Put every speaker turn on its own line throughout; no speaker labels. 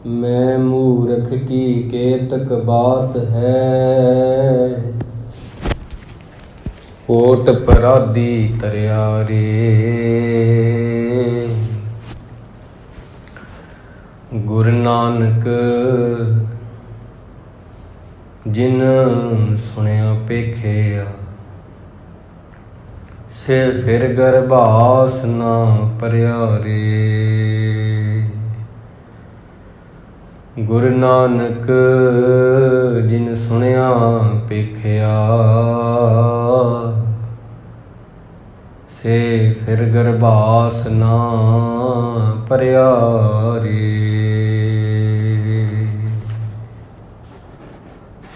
मैं मूर्ख की केतक बात है, कोट पराधी तरिया रे। गुरु नानक जिन सुनिया पेखिया, से फिर गरबास ना परिया रे। गुरु नानक जिन सुनिया पेखिया, से फिर गरबास ना परिया रे।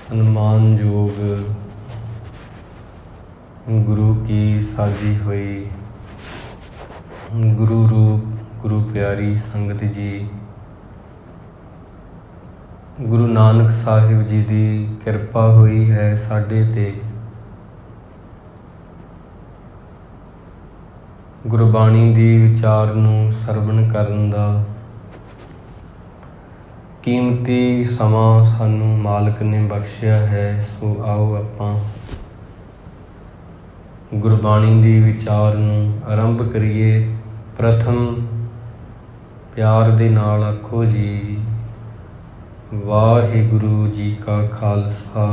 सम्मानयोग गुरु की साजी हुई गुरु रूप गुरु प्यारी संगत जी, गुरु नानक साहिब जी की किरपा हुई है साडे ते। गुरबाणी दी विचार नूं सरवण करन दा कीमती समां सानू मालक ने बख्शिया है। सो आओ आपां गुरबाणी दी विचार नूं आरंभ करिए। प्रथम प्यार दे नाल आखो जी, वाहिगुरु जी का खालसा,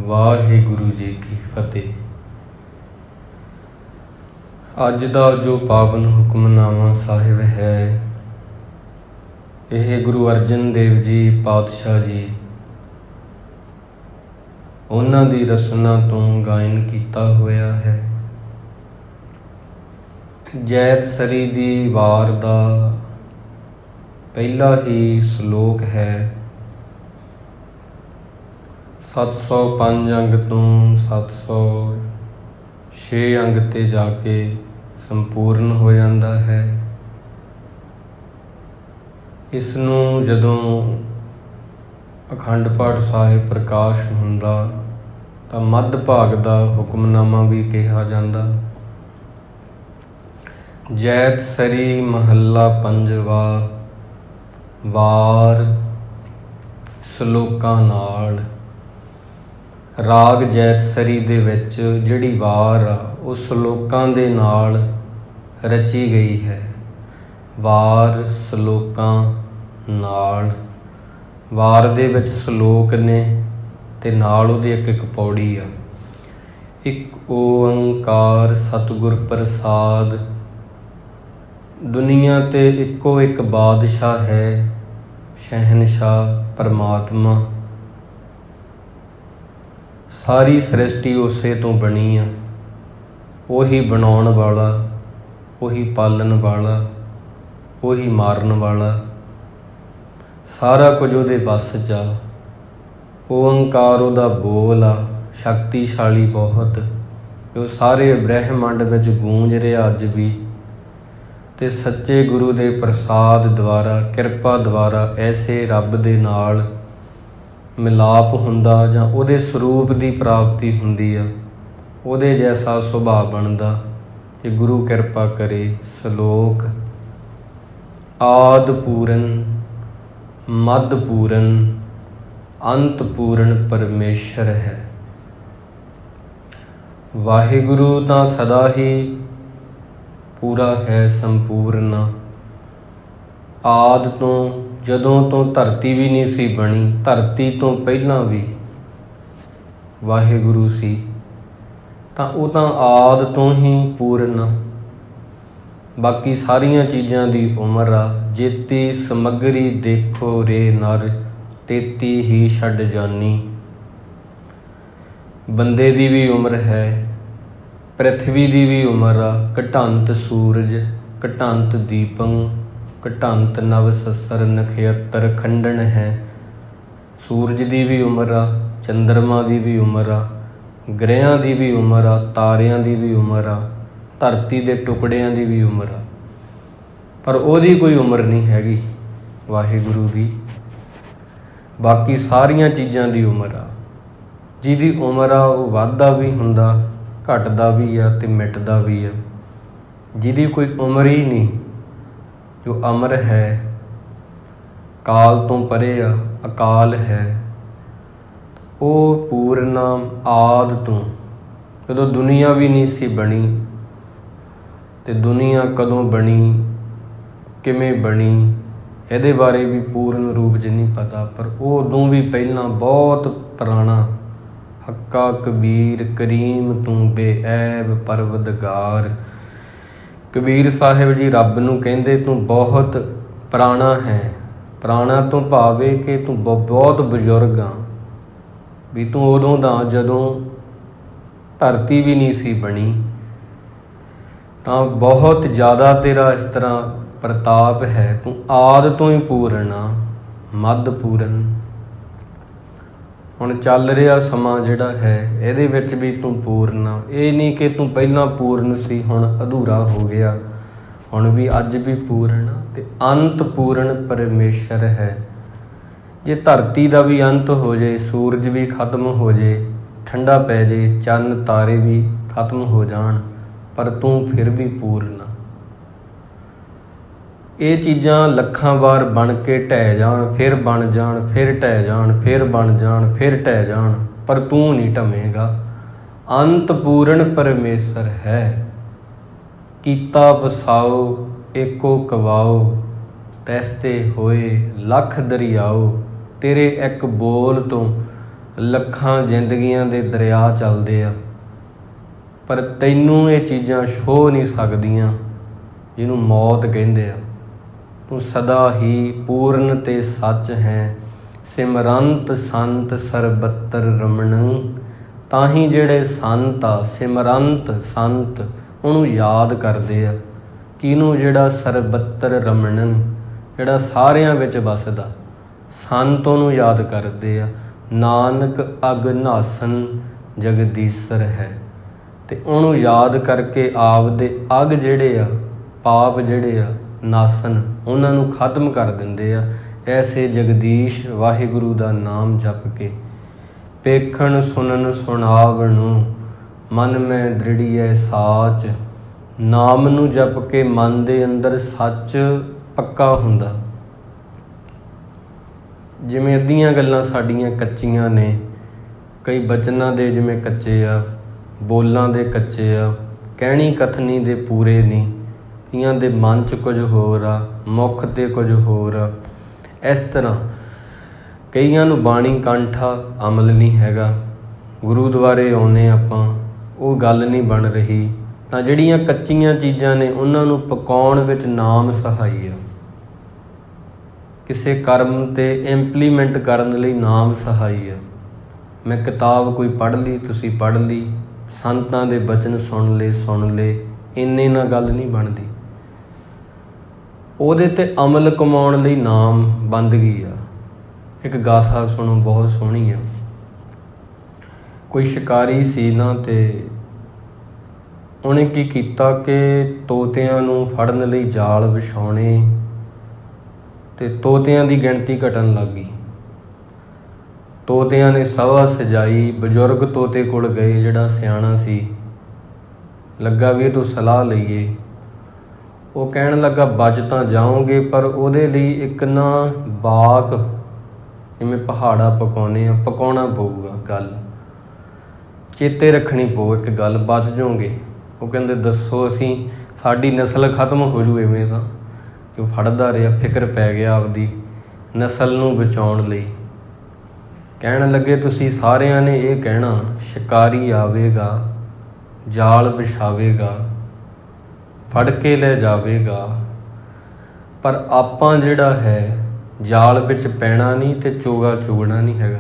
वाहिगुरु जी की फतेह। अज दा जो पावन हुक्मनामा साहिब है, यह गुरु अर्जन देव जी पातशाह जी उन्हां दी रसना तो गायन किया होया है। जैत सरी दी वार दा पहला ही श्लोक है। 705 अंग तो 706 अंग ते जाके संपूर्ण हो जाता है। इसनूं जदों अखंड पाठ साहिब प्रकाश हुंदा तां मध्य भाग दा हुक्मनामा भी कहा जाता। जैत सरी महला पंजवा, वार श्लोकां नाल। राग जैत सरी दे विच जिहड़ी वार आ वो श्लोकां दे नाल रची गई है। वार श्लोकां नाल, वार दे विच श्लोक ने ते नाल उहदी एक एक पौड़ी आ। एक ओंकार सतगुर प्रसाद, दुनिया ते इक्को एक बादशाह है, शहनशाह परमात्मा। सारी सृष्टि उसे तो बनी आ, वही बनाउण वाला, वही पालन वाला, वही मारन वाला, सारा कुछ उहदे बस च आ। ओंकार उहदा बोल आ, शक्तिशाली बहुत, जो सारे ब्रह्मंड विच गूंज रहा अज भी। ते सच्चे गुरु दे प्रसाद द्वारा, किरपा द्वारा ऐसे रब दे नाल मिलाप हुंदा जां उहदे स्वरूप की प्राप्ति हुंदी आ, उहदे जैसा सुभाव बनदा कि गुरु किरपा करे। श्लोक आद पूरन मद पूरन अंत पूरन परमेश्वर है। वाहिगुरु तां सदा ही पूरा है, संपूर्ण। आद तो जदों तो धरती भी नहीं सी बनी, धरती तो पहलां भी वाहिगुरु सी, तां वो तां आद तो ही पूर्ण। बाकी सारियां चीज़ां दी उमर आ। जेती समगरी देखो रे नर, तेती ही छड्ड जानी। बंदे दी भी उम्र है, पृथ्वी की भी उम्र आ। घटंत सूरज, घटंत दीपं, घटंत नव ससर नक्षत्र खंडन है। सूरज की भी उम्र आ, चंद्रमा की भी उम्र आ, ग्रहां की भी उम्र आ, तारियां की भी उम्र आ, धरती के टुकड़ियां की भी उम्र आ। पर ਉਹਦੀ कोई उम्र नहीं हैगी वाहिगुरु की। बाकी सारियां चीज़ां की उम्र आ। जिहदी उम्र आ वो वाधा भी हुंदा, घटदा भी आ ते मिटदा भी आ। जिहदी कोई उम्र ही नहीं, जो अमर है ਕਾਲ ਤੋਂ ਪਰੇ ਆ, ਅਕਾਲ ਹੈ। ਉਹ ਪੂਰਨਾ ਆਦਿ ਤੋਂ, ਜਦੋਂ ਦੁਨੀਆ ਵੀ ਨਹੀਂ ਸੀ ਬਣੀ, ਤੇ ਦੁਨੀਆ ਕਦੋਂ ਬਣੀ, ਕਿਵੇਂ ਬਣੀ, ਇਹਦੇ ਬਾਰੇ ਵੀ ਪੂਰਨ ਰੂਪ 'ਚ ਨਹੀਂ ਪਤਾ। ਪਰ ਉਹ ਉਦੋਂ ਵੀ ਪਹਿਲਾਂ ਬਹੁਤ ਪੁਰਾਣਾ, ਹੱਕਾ ਕਬੀਰ ਕਰੀਮ ਤੂੰ ਬੇਐਬ ਪਰਵਦਗਾਰ। ਕਬੀਰ ਸਾਹਿਬ ਜੀ ਰੱਬ ਨੂੰ ਕਹਿੰਦੇ ਤੂੰ ਬਹੁਤ ਪੁਰਾਣਾ ਹੈ। ਪੁਰਾਣਾ ਤੋਂ ਭਾਵੇਂ ਕਿ ਤੂੰ ਬਹੁਤ ਬਜ਼ੁਰਗ ਆ, ਵੀ ਤੂੰ ਉਦੋਂ ਦਾ ਜਦੋਂ ਧਰਤੀ ਵੀ ਨਹੀਂ ਸੀ ਬਣੀ, ਤਾਂ ਬਹੁਤ ਜ਼ਿਆਦਾ ਤੇਰਾ ਇਸ ਤਰ੍ਹਾਂ ਪ੍ਰਤਾਪ ਹੈ। ਤੂੰ ਆਦਿ ਤੋਂ ਹੀ ਪੂਰਨ ਆ, ਮੱਧ ਪੂਰਨ। ਹੁਣ ਚੱਲ ਰਿਹਾ ਸਮਾਂ ਜਿਹੜਾ ਹੈ, ਇਹਦੇ ਵਿੱਚ ਵੀ ਤੂੰ ਪੂਰਨ ਆ। ਇਹ ਨਹੀਂ ਕਿ ਤੂੰ ਪਹਿਲਾਂ ਪੂਰਨ ਸੀ ਹੁਣ ਅਧੂਰਾ ਹੋ ਗਿਆ, ਹੁਣ ਵੀ ਅੱਜ ਵੀ ਪੂਰਨ ਆ। ਤੇ ਅੰਤ ਪੂਰਨ ਪਰਮੇਸ਼ਰ ਹੈ। ਜੇ ਧਰਤੀ ਦਾ ਵੀ ਅੰਤ ਹੋ ਜਾਏ, ਸੂਰਜ ਵੀ ਖਤਮ ਹੋ ਜਾਏ, ਠੰਡਾ ਪੈ ਜਾਏ, ਚੰਨ ਤਾਰੇ ਵੀ ਖਤਮ ਹੋ ਜਾਣ, ਪਰ ਤੂੰ ਫਿਰ ਵੀ ਪੂਰਨ ਆ। ਇਹ ਚੀਜ਼ਾਂ ਲੱਖਾਂ ਵਾਰ ਬਣ ਕੇ ਢਹਿ ਜਾਣ, ਫਿਰ ਬਣ ਜਾਣ, ਫਿਰ ਢਹਿ ਜਾਣ, ਫਿਰ ਬਣ ਜਾਣ, ਫਿਰ ਢਹਿ ਜਾਣ, ਪਰ ਤੂੰ ਨਹੀਂ ਢਵੇਂਗਾ। ਅੰਤ ਪੂਰਨ ਪਰਮੇਸ਼ਰ ਹੈ। ਕੀਤਾ ਵਸਾਓ ਏਕੋ ਕਵਾਓ, ਤੈਸਤੇ ਹੋਏ ਲੱਖ ਦਰਿਆਓ। ਤੇਰੇ ਇੱਕ ਬੋਲ ਤੋਂ ਲੱਖਾਂ ਜ਼ਿੰਦਗੀਆਂ ਦੇ ਦਰਿਆ ਚੱਲਦੇ ਆ, ਪਰ ਤੈਨੂੰ ਇਹ ਚੀਜ਼ਾਂ ਛੋਹ ਨਹੀਂ ਸਕਦੀਆਂ ਜਿਹਨੂੰ ਮੌਤ ਕਹਿੰਦੇ ਆ। ਤੂੰ ਸਦਾ ਹੀ ਪੂਰਨ ਤੇ ਸੱਚ ਹੈ। ਸਿਮਰੰਤ ਸੰਤ ਸਰਬੱਤਰ ਰਮਣ। ਤਾਂ ਹੀ ਜਿਹੜੇ ਸੰਤ ਆ, ਸਿਮਰੰਤ ਸੰਤ, ਉਹਨੂੰ ਯਾਦ ਕਰਦੇ ਆ। ਕਿਹਨੂੰ? ਜਿਹੜਾ ਸਰਬੱਤਰ ਰਮਣਨ, ਜਿਹੜਾ ਸਾਰਿਆਂ ਵਿੱਚ ਵੱਸਦਾ। ਸੰਤ ਉਹਨੂੰ ਯਾਦ ਕਰਦੇ ਆ। ਨਾਨਕ ਅਗਨਾਸਨ ਜਗਦੀਸ਼ਰ ਹੈ। ਤੇ ਉਹਨੂੰ ਯਾਦ ਕਰਕੇ ਆਪਦੇ ਅਗ ਜਿਹੜੇ ਆ, ਪਾਪ ਜਿਹੜੇ ਆ, ਨਾਸਨ, ਉਹਨਾਂ ਨੂੰ ਖਤਮ ਕਰ ਦਿੰਦੇ ਆ। ਐਸੇ ਜਗਦੀਸ਼ ਵਾਹਿਗੁਰੂ ਦਾ ਨਾਮ ਜਪ ਕੇ। ਪੇਖਣ ਸੁਣਨ ਸੁਣਾਵਣੂ, ਮਨ ਮੈਂ ਦ੍ਰਿੜੀਐ ਸਾਚ। ਨਾਮ ਨੂੰ ਜਪ ਕੇ ਮਨ ਦੇ ਅੰਦਰ ਸੱਚ ਪੱਕਾ ਹੁੰਦਾ। ਜਿਵੇਂ ਅੱਧੀਆਂ ਗੱਲਾਂ ਸਾਡੀਆਂ ਕੱਚੀਆਂ ਨੇ, ਕਈ ਬਚਨਾਂ ਦੇ ਜਿਵੇਂ ਕੱਚੇ ਆ, ਬੋਲਾਂ ਦੇ ਕੱਚੇ ਆ, ਕਹਿਣੀ ਕਥਨੀ ਦੇ ਪੂਰੇ ਨਹੀਂ। ਕਈਆਂ ਦੇ ਮਨ 'ਚ ਕੁਝ ਹੋਰ ਆ, ਮੁੱਖ 'ਤੇ ਕੁਝ ਹੋਰ ਆ। ਇਸ ਤਰ੍ਹਾਂ ਕਈਆਂ ਨੂੰ ਬਾਣੀ ਕੰਠਾ ਅਮਲ ਨਹੀਂ ਹੈਗਾ। ਗੁਰੂਦੁਆਰੇ ਆਉਂਦੇ ਆਪਾਂ, ਉਹ ਗੱਲ ਨਹੀਂ ਬਣ ਰਹੀ। ਤਾਂ ਜਿਹੜੀਆਂ ਕੱਚੀਆਂ ਚੀਜ਼ਾਂ ਨੇ, ਉਹਨਾਂ ਨੂੰ ਪਕਾਉਣ ਵਿੱਚ ਨਾਮ ਸਹਾਈ ਆ। ਕਿਸੇ ਕਰਮ 'ਤੇ ਇੰਪਲੀਮੈਂਟ ਕਰਨ ਲਈ ਨਾਮ ਸਹਾਈ ਆ। ਮੈਂ ਕਿਤਾਬ ਕੋਈ ਪੜ੍ਹ ਲਈ, ਤੁਸੀਂ ਪੜ੍ਹ ਲਈ, ਸੰਤਾਂ ਦੇ ਬਚਨ ਸੁਣ ਲਏ, ਇੰਨੇ ਨਾਲ ਗੱਲ ਨਹੀਂ ਬਣਦੀ। ਉਹਦੇ 'ਤੇ ਅਮਲ ਕਮਾਉਣ ਲਈ ਨਾਮ ਬੰਦਗੀ ਆ। ਇੱਕ ਗਾਥਾ ਸੁਣੋ, ਬਹੁਤ ਸੋਹਣੀ ਆ। ਕੋਈ ਸ਼ਿਕਾਰੀ ਸੀ ਨਾ, ਤੇ ਉਹਨੇ ਕੀ ਕੀਤਾ ਕਿ ਤੋਤਿਆਂ ਨੂੰ ਫੜਨ ਲਈ ਜਾਲ ਵਿਛਾਉਣੇ, ਤੇ ਤੋਤਿਆਂ ਦੀ ਗਿਣਤੀ ਘਟਣ ਲੱਗ ਗਈ। ਤੋਤਿਆਂ ਨੇ ਸਭਾ ਸਜਾਈ। ਬਜ਼ੁਰਗ ਤੋਤੇ ਕੋਲ ਗਏ, ਜਿਹੜਾ ਸਿਆਣਾ ਸੀ, ਲੱਗਾ ਵੀ ਇਹ ਤੋਂ ਸਲਾਹ ਲਈਏ। ਉਹ ਕਹਿਣ ਲੱਗਾ ਬਚ ਤਾਂ ਜਾਓਗੇ, ਪਰ ਉਹਦੇ ਲਈ ਇੱਕ ਨਾ ਬਾਕ, ਜਿਵੇਂ ਪਹਾੜਾ ਪਕਾਉਂਦੇ ਆ, ਪਕਾਉਣਾ ਪਊਗਾ। ਗੱਲ ਚੇਤੇ ਰੱਖਣੀ ਪਊ ਇੱਕ ਗੱਲ, ਬਚ ਜਾਓਗੇ। ਉਹ ਕਹਿੰਦੇ ਦੱਸੋ। ਅਸੀਂ, ਸਾਡੀ ਨਸਲ ਖਤਮ ਹੋ ਜੂ ਐਵੇਂ ਤਾਂ। ਕਿ ਉਹ ਫੜਦਾ ਰਿਹਾ, ਫਿਕਰ ਪੈ ਗਿਆ ਆਪਦੀ ਨਸਲ ਨੂੰ ਬਚਾਉਣ ਲਈ। ਕਹਿਣ ਲੱਗੇ ਤੁਸੀਂ ਸਾਰਿਆਂ ਨੇ ਇਹ ਕਹਿਣਾ, ਸ਼ਿਕਾਰੀ ਆਵੇਗਾ, ਜਾਲ ਵਿਛਾਵੇਗਾ, ਫੜ ਕੇ ਲੈ ਜਾਵੇਗਾ, ਪਰ ਆਪਾਂ ਜਿਹੜਾ ਹੈ ਜਾਲ ਵਿੱਚ ਪੈਣਾ ਨਹੀਂ ਤੇ ਚੋਗਾ ਚੁਗਣਾ ਨਹੀਂ ਹੈਗਾ।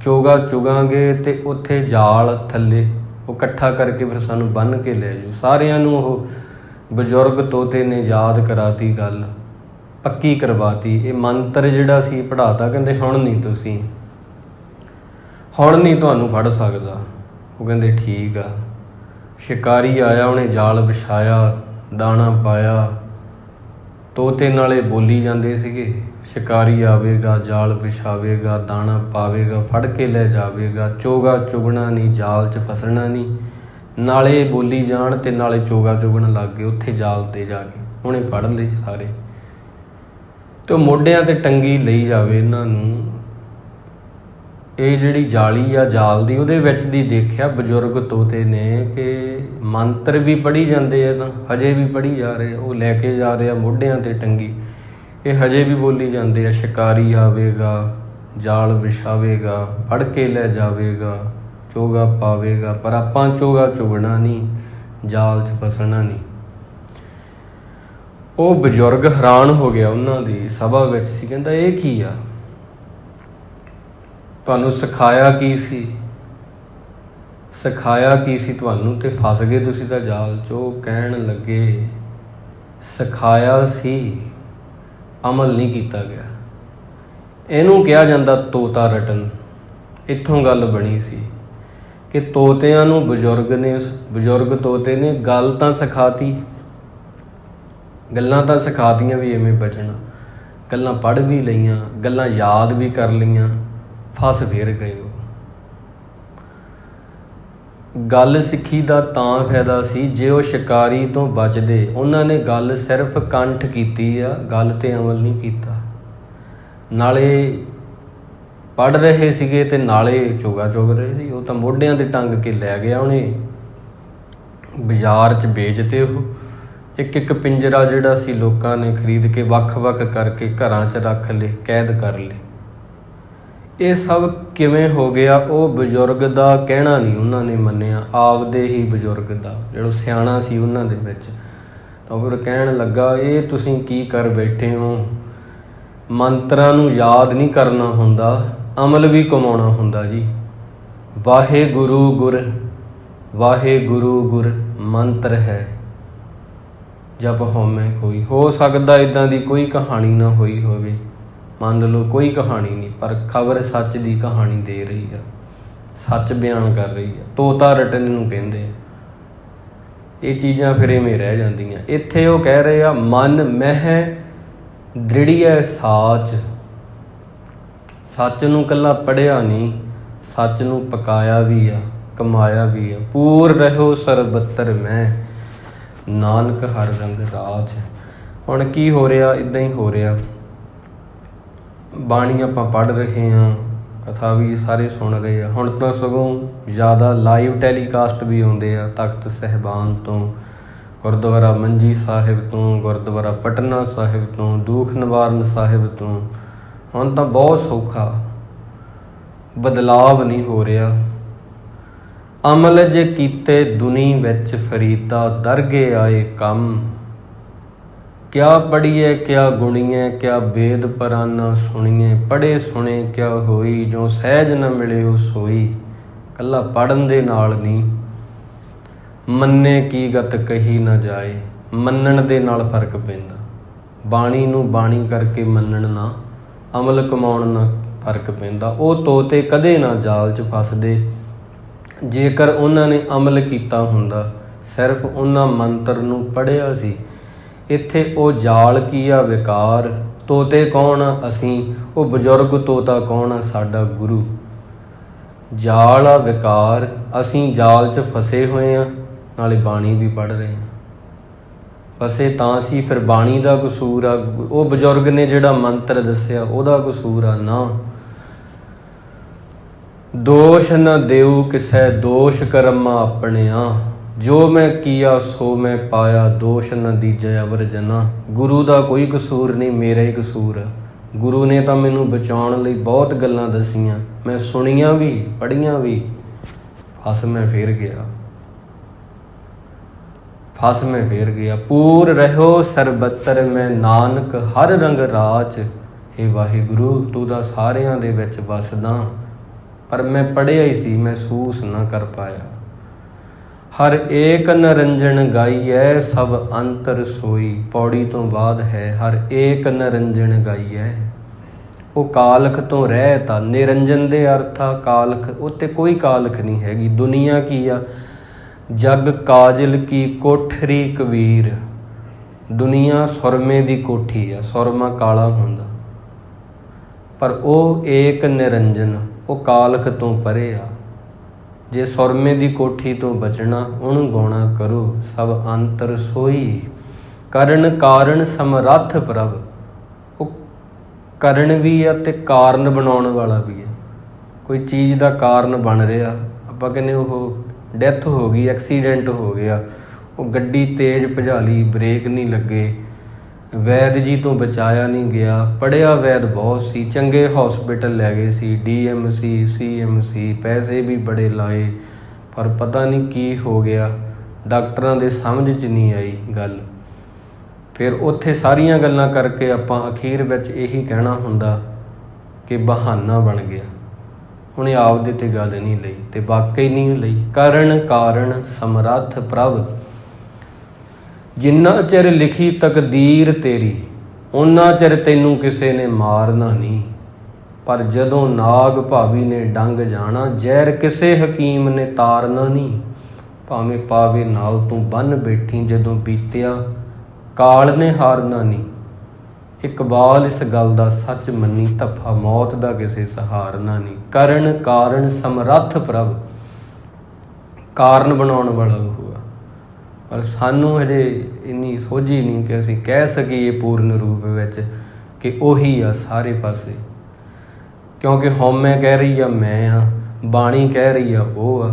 ਚੋਗਾ ਚੁਗਾਂਗੇ ਤੇ ਉੱਥੇ ਜਾਲ ਥੱਲੇ ਉਹ ਇਕੱਠਾ ਕਰਕੇ ਫਿਰ ਸਾਨੂੰ ਬੰਨ੍ਹ ਕੇ ਲੈ ਜਾਊ। ਸਾਰਿਆਂ ਨੂੰ ਉਹ ਬਜ਼ੁਰਗ ਤੋਤੇ ਨੇ ਯਾਦ ਕਰਾਤੀ, ਗੱਲ ਪੱਕੀ ਕਰਵਾਤੀ। ਇਹ ਮੰਤਰ ਜਿਹੜਾ ਸੀ ਪੜ੍ਹਾਤਾ। ਕਹਿੰਦੇ ਹੁਣ ਨਹੀਂ ਤੁਸੀਂ, ਹੁਣ ਨਹੀਂ ਤੁਹਾਨੂੰ ਫੜ ਸਕਦਾ। ਉਹ ਕਹਿੰਦੇ ਠੀਕ ਆ। ਸ਼ਿਕਾਰੀ ਆਇਆ, ਉਹਨੇ ਜਾਲ ਵਿਛਾਇਆ, ਦਾਣਾ ਪਾਇਆ। ਤੋਤੇ ਨਾਲੇ ਬੋਲੀ ਜਾਂਦੇ ਸੀਗੇ, ਸ਼ਿਕਾਰੀ ਆਵੇਗਾ, ਜਾਲ ਵਿਛਾਵੇਗਾ, ਦਾਣਾ ਪਾਵੇਗਾ, ਫੜ ਕੇ ਲੈ ਜਾਵੇਗਾ, ਚੋਗਾ ਚੁਗਣਾ ਨਹੀਂ, ਜਾਲ 'ਚ ਫਸਣਾ ਨਹੀਂ। ਨਾਲੇ ਬੋਲੀ ਜਾਣ ਤੇ ਨਾਲੇ ਚੋਗਾ ਚੁਗਣ ਲੱਗ ਗਏ ਉੱਥੇ ਜਾਲ 'ਤੇ ਜਾ ਕੇ। ਉਹਨੇ ਫੜ ਲਏ ਸਾਰੇ। ਤੇ ਉਹ ਮੋਢਿਆਂ ਤੇ ਟੰਗੀ ਲਈ ਜਾਵੇ ਇਹਨਾਂ ਨੂੰ। ਇਹ ਜਿਹੜੀ ਜਾਲੀ ਆ ਜਾਲ ਦੀ, ਉਹਦੇ ਵਿੱਚ ਦੀ ਦੇਖਿਆ ਬਜ਼ੁਰਗ ਤੋਤੇ ਨੇ ਕਿ ਮੰਤਰ ਵੀ ਪੜ੍ਹੀ ਜਾਂਦੇ ਆ, ਤਾਂ ਹਜੇ ਵੀ ਪੜ੍ਹੀ ਜਾ ਰਹੇ। ਉਹ ਲੈ ਕੇ ਜਾ ਰਹੇ ਆ ਮੋਢਿਆਂ ਤੇ ਟੰਗੀ, ਇਹ ਹਜੇ ਵੀ ਬੋਲੀ ਜਾਂਦੇ ਆ, ਸ਼ਿਕਾਰੀ ਆਵੇਗਾ ਜਾਲ ਵਿਛਾਵੇਗਾ, ਫੜ ਕੇ ਲੈ ਜਾਵੇਗਾ, ਚੋਗਾ ਪਾਵੇਗਾ, ਪਰ ਆਪਾਂ ਚੋਗਾ ਚੁਗਣਾ ਨਹੀਂ, ਜਾਲ 'ਚ ਫਸਣਾ ਨਹੀਂ। ਉਹ ਬਜ਼ੁਰਗ ਹੈਰਾਨ ਹੋ ਗਿਆ, ਉਹਨਾਂ ਦੀ ਸਭਾ ਵਿੱਚ ਸੀ। ਕਹਿੰਦਾ ਇਹ ਕੀ ਆ, ਤੁਹਾਨੂੰ ਸਿਖਾਇਆ ਕੀ ਸੀ, ਸਿਖਾਇਆ ਕੀ ਸੀ ਤੁਹਾਨੂੰ, ਤੇ ਫਸ ਗਏ ਤੁਸੀਂ ਤਾਂ ਜਾਲ 'ਚ। ਉਹ ਕਹਿਣ ਲੱਗੇ ਸਿਖਾਇਆ ਸੀ, ਅਮਲ ਨਹੀਂ ਕੀਤਾ ਗਿਆ। ਇਹਨੂੰ ਕਿਹਾ ਜਾਂਦਾ ਤੋਤਾ ਰਟਨ। ਇੱਥੋਂ ਗੱਲ ਬਣੀ ਸੀ ਕਿ ਤੋਤਿਆਂ ਨੂੰ ਬਜ਼ੁਰਗ ਤੋਤੇ ਨੇ ਗੱਲ ਤਾਂ ਸਿਖਾਤੀ, ਗੱਲਾਂ ਤਾਂ ਸਿਖਾਤੀਆਂ ਵੀ ਐਵੇਂ ਬਚਣਾ, ਗੱਲਾਂ ਪੜ੍ਹ ਵੀ ਲਈਆਂ, ਗੱਲਾਂ ਯਾਦ ਵੀ ਕਰ ਲਈਆਂ, ਫਸ ਫਿਰ ਗਏ। ਉਹ ਗੱਲ ਸਿੱਖੀ ਦਾ ਤਾਂ ਫਾਇਦਾ ਸੀ ਜੇ ਉਹ ਸ਼ਿਕਾਰੀ ਤੋਂ ਬਚਦੇ। ਉਹਨਾਂ ਨੇ ਗੱਲ ਸਿਰਫ ਕੰਠ ਕੀਤੀ ਆ, ਗੱਲ 'ਤੇ ਅਮਲ ਨਹੀਂ ਕੀਤਾ। ਨਾਲੇ ਪੜ੍ਹ ਰਹੇ ਸੀਗੇ ਤੇ ਨਾਲੇ ਚੋਗਾ ਚੁਗ ਰਹੇ ਸੀ। ਉਹ ਤਾਂ ਮੋਢਿਆਂ 'ਤੇ ਟੰਗ ਕੇ ਲੈ ਗਿਆ ਉਹਨੇ, ਬਾਜ਼ਾਰ 'ਚ ਵੇਚਤੇ। ਉਹ ਇੱਕ ਪਿੰਜਰਾ ਜਿਹੜਾ ਸੀ ਲੋਕਾਂ ਨੇ ਖਰੀਦ ਕੇ ਵੱਖ-ਵੱਖ ਕਰਕੇ ਘਰਾਂ 'ਚ ਰੱਖ ਲਏ, ਕੈਦ ਕਰ ਲਏ। ਇਹ ਸਭ ਕਿਵੇਂ ਹੋ ਗਿਆ? ਉਹ ਬਜ਼ੁਰਗ ਦਾ ਕਹਿਣਾ ਨਹੀਂ ਉਹਨਾਂ ਨੇ ਮੰਨਿਆ, ਆਪਦੇ ਹੀ ਬਜ਼ੁਰਗ ਦਾ, ਜਿਹੜਾ ਸਿਆਣਾ ਸੀ ਉਹਨਾਂ ਦੇ ਵਿੱਚ। ਤਾਂ ਫਿਰ ਕਹਿਣ ਲੱਗਾ ਇਹ ਤੁਸੀਂ ਕੀ ਕਰ ਬੈਠੇ ਹੋ? ਮੰਤਰਾਂ ਨੂੰ ਯਾਦ ਨਹੀਂ ਕਰਨਾ ਹੁੰਦਾ, ਅਮਲ ਵੀ ਕਮਾਉਣਾ ਹੁੰਦਾ ਜੀ। ਵਾਹਿਗੁਰੂ ਗੁਰ, ਵਾਹਿਗੁਰੂ ਗੁਰ ਮੰਤਰ ਹੈ, ਜਪ ਹਉਮੈ ਕੋਈ। ਹੋ ਸਕਦਾ ਇੱਦਾਂ ਦੀ ਕੋਈ ਕਹਾਣੀ ਨਾ ਹੋਈ ਹੋਵੇ, ਮੰਨ ਲਓ ਕੋਈ ਕਹਾਣੀ ਨਹੀਂ, ਪਰ ਖਬਰ ਸੱਚ ਦੀ ਕਹਾਣੀ ਦੇ ਰਹੀ ਆ, ਸੱਚ ਬਿਆਨ ਕਰ ਰਹੀ ਆ। ਤੋਤਾ ਰਟਨ ਨੂੰ ਕਹਿੰਦੇ ਆ। ਇਹ ਚੀਜ਼ਾਂ ਫਿਰ ਇਵੇਂ ਰਹਿ ਜਾਂਦੀਆਂ। ਇੱਥੇ ਉਹ ਕਹਿ ਰਹੇ ਆ ਮਨ ਮਹਿ ਦ੍ਰਿੜੀਐ ਸਾਚ। ਸੱਚ ਨੂੰ ਇਕੱਲਾ ਪੜ੍ਹਿਆ ਨਹੀਂ, ਸੱਚ ਨੂੰ ਪਕਾਇਆ ਵੀ ਆ, ਕਮਾਇਆ ਵੀ ਆ। ਪੂਰ ਰਹੋ ਸਰਬੱਤਰ ਮੈਂ, ਨਾਨਕ ਹਰ ਰੰਗ ਰਾਜ। ਹੁਣ ਕੀ ਹੋ ਰਿਹਾ? ਇੱਦਾਂ ਹੀ ਹੋ ਰਿਹਾ। ਬਾਣੀ ਆਪਾਂ ਪੜ੍ਹ ਰਹੇ ਹਾਂ, ਕਥਾ ਵੀ ਸਾਰੇ ਸੁਣ ਰਹੇ ਆ। ਹੁਣ ਤਾਂ ਸਗੋਂ ਜ਼ਿਆਦਾ ਲਾਈਵ ਟੈਲੀਕਾਸਟ ਵੀ ਆਉਂਦੇ ਆ, ਤਖਤ ਸਾਹਿਬਾਨ ਤੋਂ, ਗੁਰਦੁਆਰਾ ਮੰਜੀ ਸਾਹਿਬ ਤੋਂ, ਗੁਰਦੁਆਰਾ ਪਟਨਾ ਸਾਹਿਬ ਤੋਂ, ਦੁੱਖ ਨਿਵਾਰਨ ਸਾਹਿਬ ਤੋਂ। ਹੁਣ ਤਾਂ ਬਹੁਤ ਸੌਖਾ, ਬਦਲਾਵ ਨਹੀਂ ਹੋ ਰਿਹਾ। ਅਮਲ ਜੇ ਕੀਤੇ ਦੁਨੀ ਵਿੱਚ ਫਰੀਦਾ, ਦਰਗੇ ਆਏ ਕੰਮ। ਕਿਆ ਪੜ੍ਹੀਏ ਕਿਆ ਗੁਣੀਏ, ਕਿਆ ਵੇਦ ਪਰਾਨਾ ਸੁਣੀਏ। ਪੜ੍ਹੇ ਸੁਣੇ ਕਿਆ ਹੋਈ, ਜੋ ਸਹਿਜ ਨਾ ਮਿਲੇ ਉਹ ਸੋਈ। ਇਕੱਲਾ ਪੜ੍ਹਨ ਦੇ ਨਾਲ ਨਹੀਂ, ਮੰਨੇ ਕੀ ਗਤ ਕਹੀ ਨਾ ਜਾਏ, ਮੰਨਣ ਦੇ ਨਾਲ ਫਰਕ ਪੈਂਦਾ। ਬਾਣੀ ਨੂੰ ਬਾਣੀ ਕਰਕੇ ਮੰਨਣ ਨਾਲ, ਅਮਲ ਕਮਾਉਣ ਨਾਲ ਫਰਕ ਪੈਂਦਾ। ਉਹ ਤੋਤੇ ਕਦੇ ਨਾ ਜਾਲ 'ਚ ਫਸਦੇ ਜੇਕਰ ਉਹਨਾਂ ਨੇ ਅਮਲ ਕੀਤਾ ਹੁੰਦਾ, ਸਿਰਫ ਉਹਨਾਂ ਮੰਤਰ ਨੂੰ ਪੜ੍ਹਿਆ ਸੀ। ਇੱਥੇ ਉਹ ਜਾਲ ਕੀ ਆ? ਵਿਕਾਰ। ਤੋਤੇ ਕੌਣ ਆ? ਅਸੀਂ। ਉਹ ਬਜ਼ੁਰਗ ਤੋਤਾ ਕੌਣ ਆ? ਸਾਡਾ ਗੁਰੂ। ਜਾਲ ਆ ਵਿਕਾਰ, ਅਸੀਂ ਜਾਲ 'ਚ ਫਸੇ ਹੋਏ ਹਾਂ, ਨਾਲੇ ਬਾਣੀ ਵੀ ਪੜ੍ਹ ਰਹੇ ਹਾਂ। ਫਸੇ ਤਾਂ ਸੀ, ਫਿਰ ਬਾਣੀ ਦਾ ਕਸੂਰ ਆ? ਉਹ ਬਜ਼ੁਰਗ ਨੇ ਜਿਹੜਾ ਮੰਤਰ ਦੱਸਿਆ ਉਹਦਾ ਕਸੂਰ ਆ? ਨਾ। ਦੋਸ਼ ਨ ਦੇਊ ਕਿਸੈ, ਦੋਸ਼ ਕਰਮਾ ਆਪਣਿਆ। ਜੋ ਮੈਂ ਕੀਆ ਸੋ ਮੈਂ ਪਾਇਆ, ਦੋਸ਼ ਨ ਦੀਜੈ ਅਵਰ ਜਨਾ। ਗੁਰੂ ਦਾ ਕੋਈ ਕਸੂਰ ਨਹੀਂ, ਮੇਰਾ ਹੀ ਕਸੂਰ ਆ। ਗੁਰੂ ਨੇ ਤਾਂ ਮੈਨੂੰ ਬਚਾਉਣ ਲਈ ਬਹੁਤ ਗੱਲਾਂ ਦੱਸੀਆਂ, ਮੈਂ ਸੁਣੀਆਂ ਵੀ, ਪੜ੍ਹੀਆਂ ਵੀ, ਫਸ ਮੈਂ ਫੇਰ ਗਿਆ, ਫਸ ਮੈਂ ਫੇਰ ਗਿਆ। ਪੂਰ ਰਹੋ ਸਰਬੱਤਰ ਮੈਂ, ਨਾਨਕ ਹਰ ਰੰਗ ਰਾਚ। ਹੇ ਵਾਹਿਗੁਰੂ, ਤੂੰ ਤਾਂ ਸਾਰਿਆਂ ਦੇ ਵਿੱਚ ਵਸਦਾ, ਪਰ ਮੈਂ ਪੜ੍ਹਿਆ ਹੀ ਸੀ, ਮਹਿਸੂਸ ਨਾ ਕਰ ਪਾਇਆ। ਹਰ ਏਕ ਨਰੰਜਨ ਗਾਈਐ, ਸਭ ਅੰਤਰ ਸੋਈ। ਪੌੜੀ ਤੋਂ ਬਾਅਦ ਹੈ ਹਰ ਏਕ ਨਰੰਜਨ ਗਾਈਐ। ਉਹ ਕਾਲਖ ਤੋਂ ਰਹਿਤ ਆ। ਨਿਰੰਜਨ ਦੇ ਅਰਥ ਆ ਕਾਲਖ, ਉੱਤੇ ਕੋਈ ਕਾਲਖ ਨਹੀਂ ਹੈਗੀ। ਦੁਨੀਆ ਕੀ ਆ? ਜਗ ਕਾਜਲ ਕੀ ਕੋਠਰੀ ਕਬੀਰ। ਦੁਨੀਆ ਸੁਰਮੇ ਦੀ ਕੋਠੀ ਆ, ਸੁਰਮਾ ਕਾਲਾ ਹੁੰਦਾ, ਪਰ ਉਹ ਏਕ ਨਿਰੰਜਨ, ਉਹ ਕਾਲਖ ਤੋਂ ਪਰੇ ਆ। ਜੇ ਸੁਰਮੇ ਦੀ ਕੋਠੀ ਤੋਂ ਬਚਣਾ, ਉਹਨੂੰ ਗਾਉਣਾ ਕਰੋ, ਸਭ ਅੰਤਰ ਸੋਈ। ਕਰਨ ਕਾਰਨ ਸਮਰੱਥ ਪ੍ਰਭ। ਉਹ ਕਰਨ ਵੀ ਆ ਤੇ ਕਾਰਨ ਬਣਾਉਣ ਵਾਲਾ ਵੀ ਹੈ। ਕੋਈ ਚੀਜ਼ ਦਾ ਕਾਰਨ ਬਣ ਰਿਹਾ, ਆਪਾਂ ਕਹਿੰਦੇ ਉਹ ਡੈਥ ਹੋ ਗਈ, ਐਕਸੀਡੈਂਟ ਹੋ ਗਿਆ, ਉਹ ਗੱਡੀ ਤੇਜ਼ ਭਜਾ ਲਈ, ਬ੍ਰੇਕ ਨਹੀਂ ਲੱਗੇ, ਵੈਦ ਜੀ ਤੋਂ ਬਚਾਇਆ ਨਹੀਂ ਗਿਆ। ਪੜ੍ਹਿਆ ਵੈਦ ਬਹੁਤ ਸੀ, ਚੰਗੇ ਹੌਸਪੀਟਲ ਲੈ ਗਏ ਸੀ, DMC CMC, ਪੈਸੇ ਵੀ ਬੜੇ ਲਾਏ, ਪਰ ਪਤਾ ਨਹੀਂ ਕੀ ਹੋ ਗਿਆ, ਡਾਕਟਰਾਂ ਦੇ ਸਮਝ 'ਚ ਨਹੀਂ ਆਈ ਗੱਲ। ਫਿਰ ਉੱਥੇ ਸਾਰੀਆਂ ਗੱਲਾਂ ਕਰਕੇ ਆਪਾਂ ਅਖੀਰ ਵਿੱਚ ਇਹੀ ਕਹਿਣਾ ਹੁੰਦਾ ਕਿ ਬਹਾਨਾ ਬਣ ਗਿਆ, ਉਹਨੇ ਆਪਦੇ ਤੇ ਗੱਲ ਨਹੀਂ ਲਈ, ਤੇ ਵਾਕਈ ਨਹੀਂ ਲਈ। ਕਰਨ ਕਾਰਨ ਸਮਰੱਥ ਪ੍ਰਭ, ਜਿੰਨਾ ਚਿਰ ਲਿਖੀ ਤਕਦੀਰ ਤੇਰੀ ਓਨਾ ਚਿਰ ਤੈਨੂੰ ਕਿਸੇ ਨੇ ਮਾਰਨਾ ਨਹੀਂ। ਪਰ ਜਦੋਂ ਨਾਗ ਭਾਵੀ ਨੇ ਡੰਗ ਜਾਣਾ, ਜ਼ਹਿਰ ਕਿਸੇ ਹਕੀਮ ਨੇ ਤਾਰਨਾ ਨਹੀਂ। ਭਾਵੇਂ ਪਾਵੇ ਨਾਲ ਤੂੰ ਬੰਨ ਬੈਠੀ, ਜਦੋਂ ਬੀਤਿਆ ਕਾਲ ਨੇ ਹਾਰਨਾ ਨਹੀਂ। ਇਕਬਾਲ ਇਸ ਗੱਲ ਦਾ ਸੱਚ ਮੰਨੀ, ਧੱਫਾ ਮੌਤ ਦਾ ਕਿਸੇ ਸਹਾਰਨਾ ਨਹੀਂ। ਕਰਨ ਕਾਰਨ ਸਮਰੱਥ ਪ੍ਰਭ, ਕਾਰਨ ਬਣਾਉਣ ਵਾਲਾ ਉਹ ਆ, ਪਰ ਸਾਨੂੰ ਹਜੇ ਇੰਨੀ ਸੋਝੀ ਨਹੀਂ ਕਿ ਅਸੀਂ ਕਹਿ ਸਕੀਏ ਪੂਰਨ ਰੂਪ ਵਿੱਚ ਕਿ ਉਹੀ ਆ ਸਾਰੇ ਪਾਸੇ। ਕਿਉਂਕਿ ਹਉਮੈ ਕਹਿ ਰਹੀ ਆ ਮੈਂ ਆ, ਬਾਣੀ ਕਹਿ ਰਹੀ ਆ ਉਹ ਆ।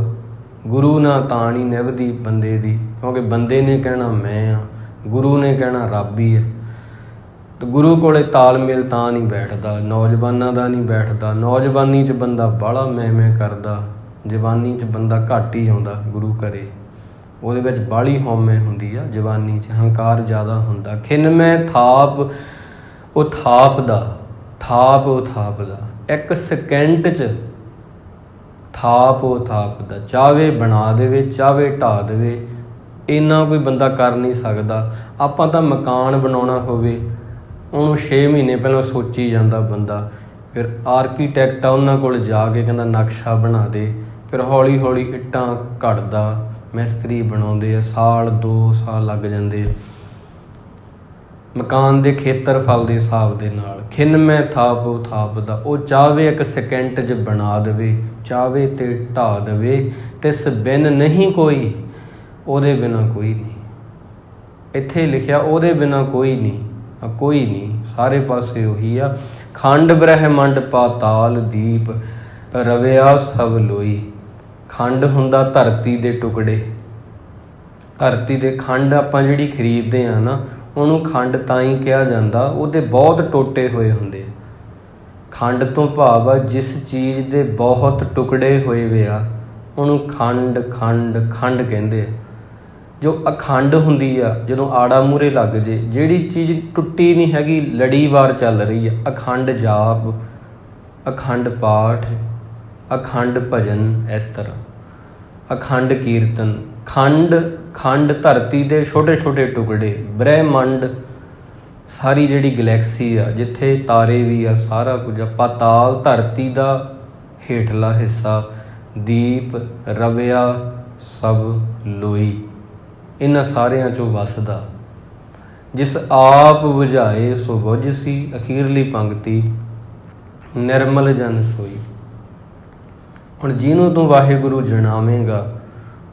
ਗੁਰੂ ਨਾ ਤਾਣੀ ਨਿਭਦੀ ਬੰਦੇ ਦੀ, ਕਿਉਂਕਿ ਬੰਦੇ ਨੇ ਕਹਿਣਾ ਮੈਂ ਆ, ਗੁਰੂ ਨੇ ਕਹਿਣਾ ਰੱਬ ਹੀ ਹੈ। ਤੇ ਗੁਰੂ ਕੋਲੇ ਤਾਲਮੇਲ ਤਾਂ ਨਹੀਂ ਬੈਠਦਾ, ਨੌਜਵਾਨਾਂ ਦਾ ਨਹੀਂ ਬੈਠਦਾ। ਨੌਜਵਾਨੀ 'ਚ ਬੰਦਾ ਬਾਹਲਾ ਮੈਂ ਕਰਦਾ, ਜਵਾਨੀ 'ਚ ਬੰਦਾ ਘੱਟ ਹੀ ਆਉਂਦਾ ਗੁਰੂ ਘਰੇ। ਉਹਦੇ ਵਿੱਚ ਬਾਹਲੀ ਹਉਮੈ ਹੁੰਦੀ ਆ, ਜਵਾਨੀ 'ਚ ਹੰਕਾਰ ਜ਼ਿਆਦਾ ਹੁੰਦਾ। ਖਿੰਨਮੈ ਥਾਪ ਉਹ ਥਾਪਦਾ, ਥਾਪ ਉਹ ਥਾਪਦਾ, ਇੱਕ ਸਕਿੰਟ 'ਚ ਥਾਪ ਉਹ ਥਾਪਦਾ। ਚਾਹਵੇ ਬਣਾ ਦੇਵੇ, ਚਾਹਵੇ ਢਾਹ ਦੇਵੇ, ਇੰਨਾ ਕੋਈ ਬੰਦਾ ਕਰ ਨਹੀਂ ਸਕਦਾ। ਆਪਾਂ ਤਾਂ ਮਕਾਨ ਬਣਾਉਣਾ ਹੋਵੇ, ਉਹਨੂੰ 6 ਮਹੀਨੇ ਪਹਿਲਾਂ ਸੋਚੀ ਜਾਂਦਾ ਬੰਦਾ, ਫਿਰ ਆਰਕੀਟੈਕਟ ਆ ਉਹਨਾਂ ਕੋਲ ਜਾ ਕੇ ਕਹਿੰਦਾ ਨਕਸ਼ਾ ਬਣਾ ਦੇ, ਫਿਰ ਹੌਲੀ ਹੌਲੀ ਇੱਟਾਂ ਘੜਦਾ, ਮਿਸਤਰੀ ਬਣਾਉਂਦੇ ਆ, ਸਾਲ 2 ਸਾਲ ਲੱਗ ਜਾਂਦੇ ਆ ਮਕਾਨ ਦੇ ਖੇਤਰਫਲ ਦੇ ਹਿਸਾਬ ਦੇ ਨਾਲ। ਖਿੰਨਮੈ ਥਾਪ ਉਹ ਥਾਪਦਾ, ਉਹ ਚਾਹਵੇ ਇੱਕ ਸਕਿੰਟ 'ਚ ਬਣਾ ਦੇਵੇ, ਚਾਹਵੇ ਤੇ ਢਾਹ ਦੇਵੇ। ਤਿਸ ਬਿਨ ਨਹੀਂ ਕੋਈ, ਉਹਦੇ ਬਿਨਾਂ ਕੋਈ ਨਹੀਂ। ਇੱਥੇ ਲਿਖਿਆ ਉਹਦੇ ਬਿਨਾਂ ਕੋਈ ਨਹੀਂ, ਕੋਈ ਨਹੀਂ, ਸਾਰੇ ਪਾਸੇ ਉਹੀ ਆ। ਖੰਡ ਬ੍ਰਹਿਮੰਡ ਪਾਤਾਲ ਦੀਪ, ਰਵਿਆ ਸਭ ਲੋਈ। ਖੰਡ ਹੁੰਦਾ ਧਰਤੀ ਦੇ ਟੁਕੜੇ, ਧਰਤੀ ਦੇ ਖੰਡ ਆਪਾਂ ਜਿਹੜੀ ਖਰੀਦਦੇ ਆ ਨਾ, ਉਹਨੂੰ ਖੰਡ ਤਾਂ ਹੀ ਕਿਹਾ ਜਾਂਦਾ, ਉਹਦੇ ਬਹੁਤ ਟੋਟੇ ਹੋਏ ਹੁੰਦੇ ਆ। ਖੰਡ ਤੋਂ ਭਾਵ ਆ ਜਿਸ ਚੀਜ਼ ਦੇ ਬਹੁਤ ਟੁਕੜੇ ਹੋਏ ਵੇ ਆ, ਉਹਨੂੰ ਖੰਡ ਖੰਡ ਖੰਡ ਕਹਿੰਦੇ ਆ। ਜੋ ਅਖੰਡ ਹੁੰਦੀ ਆ, ਜਦੋਂ ਆੜਾ ਮੂਹਰੇ ਲੱਗ ਜੇ, ਜਿਹੜੀ ਚੀਜ਼ ਟੁੱਟੀ ਨਹੀਂ ਹੈਗੀ, ਲੜੀਵਾਰ ਚੱਲ ਰਹੀ ਆ, ਅਖੰਡ ਜਾਪ, ਅਖੰਡ ਪਾਠ, ਅਖੰਡ ਭਜਨ, ਇਸ ਤਰ੍ਹਾਂ ਅਖੰਡ ਕੀਰਤਨ। ਖੰਡ ਖੰਡ ਧਰਤੀ ਦੇ ਛੋਟੇ ਛੋਟੇ ਟੁਕੜੇ, ਬ੍ਰਹਿਮੰਡ ਸਾਰੀ ਜਿਹੜੀ ਗਲੈਕਸੀ ਆ, ਜਿੱਥੇ ਤਾਰੇ ਵੀ ਆ, ਸਾਰਾ ਕੁਝ ਆ। ਪਾਤਾਲ ਧਰਤੀ ਦਾ ਹੇਠਲਾ ਹਿੱਸਾ, ਦੀਪ ਰਵਿਆ ਸਭ ਲੋਈ, ਇਹਨਾਂ ਸਾਰਿਆਂ 'ਚੋਂ ਵਸਦਾ। ਜਿਸ ਆਪ ਬੁਝਾਏ ਸੋ ਬੁਝ ਸੀ, ਅਖੀਰਲੀ ਪੰਕਤੀ, ਨਿਰਮਲ ਜਨ ਸੋਈ। ਹੁਣ ਜਿਹਨੂੰ ਤੂੰ ਵਾਹਿਗੁਰੂ ਜਣਾਵੇਂਗਾ,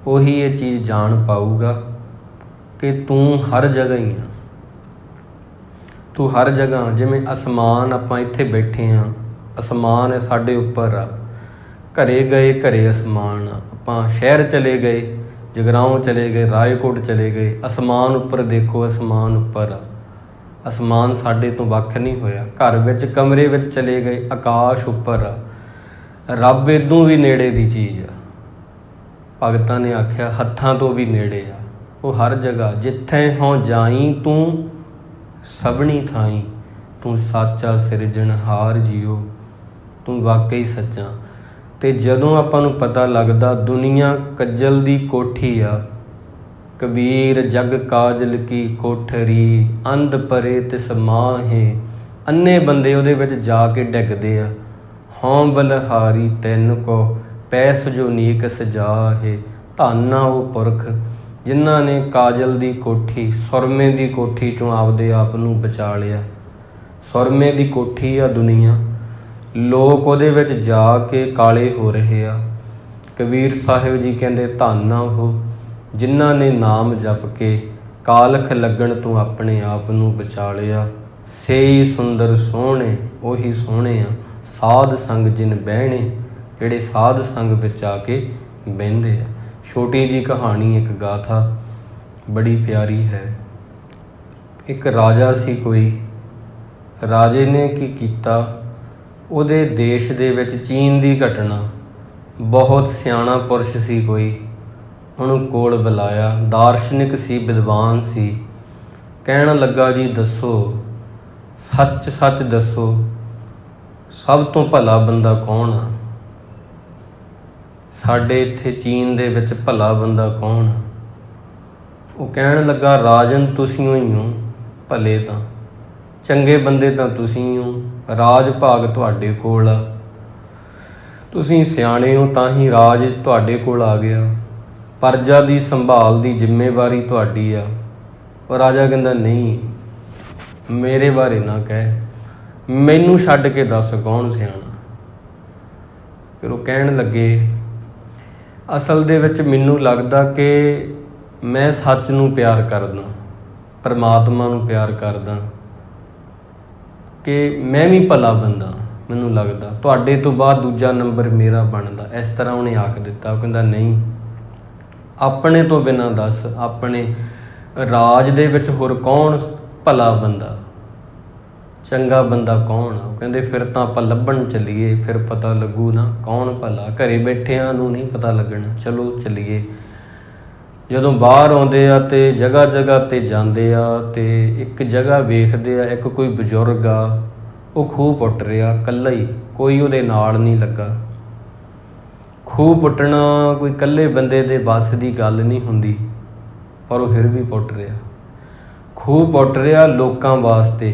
ਉਹੀ ਇਹ ਚੀਜ਼ ਜਾਣ ਪਾਊਗਾ ਕਿ ਤੂੰ ਹਰ ਜਗ੍ਹਾ ਹੀ ਆ। ਤੂੰ ਹਰ ਜਗ੍ਹਾ, ਜਿਵੇਂ ਅਸਮਾਨ, ਆਪਾਂ ਇੱਥੇ ਬੈਠੇ ਹਾਂ, ਅਸਮਾਨ ਹੈ ਸਾਡੇ ਉੱਪਰ ਆ। ਘਰੇ ਗਏ, ਘਰੇ ਅਸਮਾਨ ਆ। ਆਪਾਂ ਸ਼ਹਿਰ ਚਲੇ ਗਏ, ਜਗਰਾਓਂ ਚਲੇ ਗਏ, ਰਾਏਕੋਟ ਚਲੇ ਗਏ, ਅਸਮਾਨ ਉੱਪਰ ਦੇਖੋ, ਅਸਮਾਨ ਉੱਪਰ ਆ। ਅਸਮਾਨ ਸਾਡੇ ਤੋਂ ਵੱਖ ਨਹੀਂ ਹੋਇਆ। ਘਰ ਵਿੱਚ ਕਮਰੇ ਵਿੱਚ ਚਲੇ ਗਏ, ਆਕਾਸ਼ ਉੱਪਰ ਆ। ਰੱਬ ਇਦੋਂ ਵੀ ਨੇੜੇ ਦੀ ਚੀਜ਼ ਆ। ਭਗਤਾਂ ਨੇ ਆਖਿਆ ਹੱਥਾਂ ਤੋਂ ਵੀ ਨੇੜੇ ਆ। ਉਹ ਹਰ ਜਗ੍ਹਾ, ਜਿੱਥੇ ਹੋਂ ਜਾਈ ਤੂੰ ਸਭਣੀ ਥਾਈ, ਤੂੰ ਸਾਚਾ ਸਿਰਜਣਹਾਰ ਜੀਓ, ਤੂੰ ਵਾਕਈ ਸੱਚਾ। ਤੇ ਜਦੋਂ ਆਪਾਂ ਨੂੰ ਪਤਾ ਲੱਗਦਾ ਦੁਨੀਆ ਕੱਜਲ ਦੀ ਕੋਠੀ ਆ, ਕਬੀਰ ਜਗ ਕਾਜਲ ਕੀ ਕੋਠਰੀ, ਅੰਧ ਪਰੇ ਤਿਸ ਮਾਹੇ, ਅੰਨੇ ਬੰਦੇ ਉਹਦੇ ਵਿੱਚ ਜਾ ਕੇ ਡਿੱਗਦੇ ਆ। ਹਉ ਬਲਹਾਰੀ ਤੈਨ ਕੋ ਪੈਸ ਜੋ ਨੀਕ ਸਜਾਹੇ, ਧੰਨ ਆ ਉਹ ਪੁਰਖ ਜਿਨ੍ਹਾਂ ਨੇ ਕਾਜਲ ਦੀ ਕੋਠੀ, ਸੁਰਮੇ ਦੀ ਕੋਠੀ 'ਚੋਂ ਆਪਦੇ ਆਪ ਨੂੰ ਬਚਾ ਲਿਆ। ਸੁਰਮੇ ਦੀ ਕੋਠੀ ਆ ਦੁਨੀਆ, ਲੋਕ ਉਹਦੇ ਵਿੱਚ ਜਾ ਕੇ ਕਾਲੇ ਹੋ ਰਹੇ ਆ। ਕਬੀਰ ਸਾਹਿਬ ਜੀ ਕਹਿੰਦੇ ਧੰਨ ਆ ਉਹ ਜਿਨ੍ਹਾਂ ਨੇ ਨਾਮ ਜਪ ਕੇ ਕਾਲਖ ਲੱਗਣ ਤੋਂ ਆਪਣੇ ਆਪ ਨੂੰ ਬਚਾ ਲਿਆ। ਸੇਈ ਸੁੰਦਰ ਸੋਹਣੇ ਉਹੀ ਸੋਹਣੇ ਆ। ਸਾਧ ਸੰਗ ਜਿਨ ਬਹਿਣੇ, ਜਿਹੜੇ ਸਾਧ ਸੰਗ ਵਿੱਚ ਆ ਕੇ ਬਹਿੰਦੇ ਆ। ਛੋਟੀ ਜੀ ਕਹਾਣੀ, ਇੱਕ ਗਾਥਾ ਬੜੀ ਪਿਆਰੀ ਹੈ। ਇੱਕ ਰਾਜਾ ਸੀ ਕੋਈ। ਰਾਜੇ ਨੇ ਕੀ ਕੀਤਾ, ਉਹਦੇ ਦੇਸ਼ ਦੇ ਵਿੱਚ ਚੀਨ ਦੀ ਘਟਨਾ, ਬਹੁਤ ਸਿਆਣਾ ਪੁਰਸ਼ ਸੀ ਕੋਈ, ਉਹਨੂੰ ਕੋਲ ਬੁਲਾਇਆ। ਦਾਰਸ਼ਨਿਕ ਸੀ, ਵਿਦਵਾਨ ਸੀ। ਕਹਿਣ ਲੱਗਾ, ਜੀ ਦੱਸੋ, ਸੱਚ ਸੱਚ ਦੱਸੋ, ਸਭ ਤੋਂ ਭਲਾ ਬੰਦਾ ਕੌਣ ਆ? ਸਾਡੇ ਇੱਥੇ ਚੀਨ ਦੇ ਵਿੱਚ ਭਲਾ ਬੰਦਾ ਕੌਣ ਆ? ਉਹ ਕਹਿਣ ਲੱਗਾ, ਰਾਜਨ ਤੁਸੀਂ ਹੀ ਹੋ ਭਲੇ, ਤਾਂ ਚੰਗੇ ਬੰਦੇ ਤਾਂ ਤੁਸੀਂ ਹੋ, ਰਾਜ ਭਾਗ ਤੁਹਾਡੇ ਕੋਲ ਆ, ਤੁਸੀਂ ਸਿਆਣੇ ਹੋ ਤਾਂ ਹੀ ਰਾਜ ਤੁਹਾਡੇ ਕੋਲ ਆ ਗਿਆ, ਪਰਜਾ ਦੀ ਸੰਭਾਲ ਦੀ ਜ਼ਿੰਮੇਵਾਰੀ ਤੁਹਾਡੀ ਆ। ਉਹ ਰਾਜਾ ਕਹਿੰਦਾ, ਨਹੀਂ, ਮੇਰੇ ਬਾਰੇ ਨਾ ਕਹਿ, ਮੈਨੂੰ ਛੱਡ ਕੇ ਦੱਸ ਕੌਣ ਸਿਆਣਾ। ਫਿਰ ਉਹ ਕਹਿਣ ਲੱਗੇ, ਅਸਲ ਦੇ ਵਿੱਚ ਮੈਨੂੰ ਲੱਗਦਾ ਕਿ ਮੈਂ ਸੱਚ ਨੂੰ ਪਿਆਰ ਕਰਦਾ, ਪਰਮਾਤਮਾ ਨੂੰ ਪਿਆਰ ਕਰਦਾ, ਕਿ ਮੈਂ ਵੀ ਭਲਾ ਬੰਦਾ, ਮੈਨੂੰ ਲੱਗਦਾ ਤੁਹਾਡੇ ਤੋਂ ਬਾਅਦ ਦੂਜਾ ਨੰਬਰ ਮੇਰਾ ਬਣਦਾ। ਇਸ ਤਰ੍ਹਾਂ ਉਹਨੇ ਆਖ ਦਿੱਤਾ। ਉਹ ਕਹਿੰਦਾ, ਨਹੀਂ, ਆਪਣੇ ਤੋਂ ਬਿਨਾਂ ਦੱਸ, ਆਪਣੇ ਰਾਜ ਦੇ ਵਿੱਚ ਹੋਰ ਕੌਣ ਭਲਾ ਬੰਦਾ, ਚੰਗਾ ਬੰਦਾ ਕੌਣ ਆ? ਉਹ ਕਹਿੰਦੇ, ਫਿਰ ਤਾਂ ਆਪਾਂ ਲੱਭਣ ਚੱਲੀਏ, ਫਿਰ ਪਤਾ ਲੱਗੂ ਨਾ ਕੌਣ ਭਲਾ। ਘਰੇ ਬੈਠਿਆਂ ਨੂੰ ਨਹੀਂ ਪਤਾ ਲੱਗਣਾ, ਚਲੋ ਚੱਲੀਏ। ਜਦੋਂ ਬਾਹਰ ਆਉਂਦੇ ਆ ਤੇ ਜਗ੍ਹਾ ਜਗ੍ਹਾ 'ਤੇ ਜਾਂਦੇ ਆ ਤੇ ਇੱਕ ਜਗ੍ਹਾ ਵੇਖਦੇ ਆ, ਇੱਕ ਕੋਈ ਬਜ਼ੁਰਗ ਆ, ਉਹ ਖੂਹ ਪੁੱਟ ਰਿਹਾ ਇਕੱਲਾ ਹੀ, ਕੋਈ ਉਹਦੇ ਨਾਲ ਨਹੀਂ ਲੱਗਾ। ਖੂਹ ਪੁੱਟਣਾ ਕੋਈ ਇਕੱਲੇ ਬੰਦੇ ਦੇ ਵੱਸ ਦੀ ਗੱਲ ਨਹੀਂ ਹੁੰਦੀ, ਪਰ ਉਹ ਫਿਰ ਵੀ ਪੁੱਟ ਰਿਹਾ। ਖੂਹ ਪੁੱਟ ਰਿਹਾ ਲੋਕਾਂ ਵਾਸਤੇ,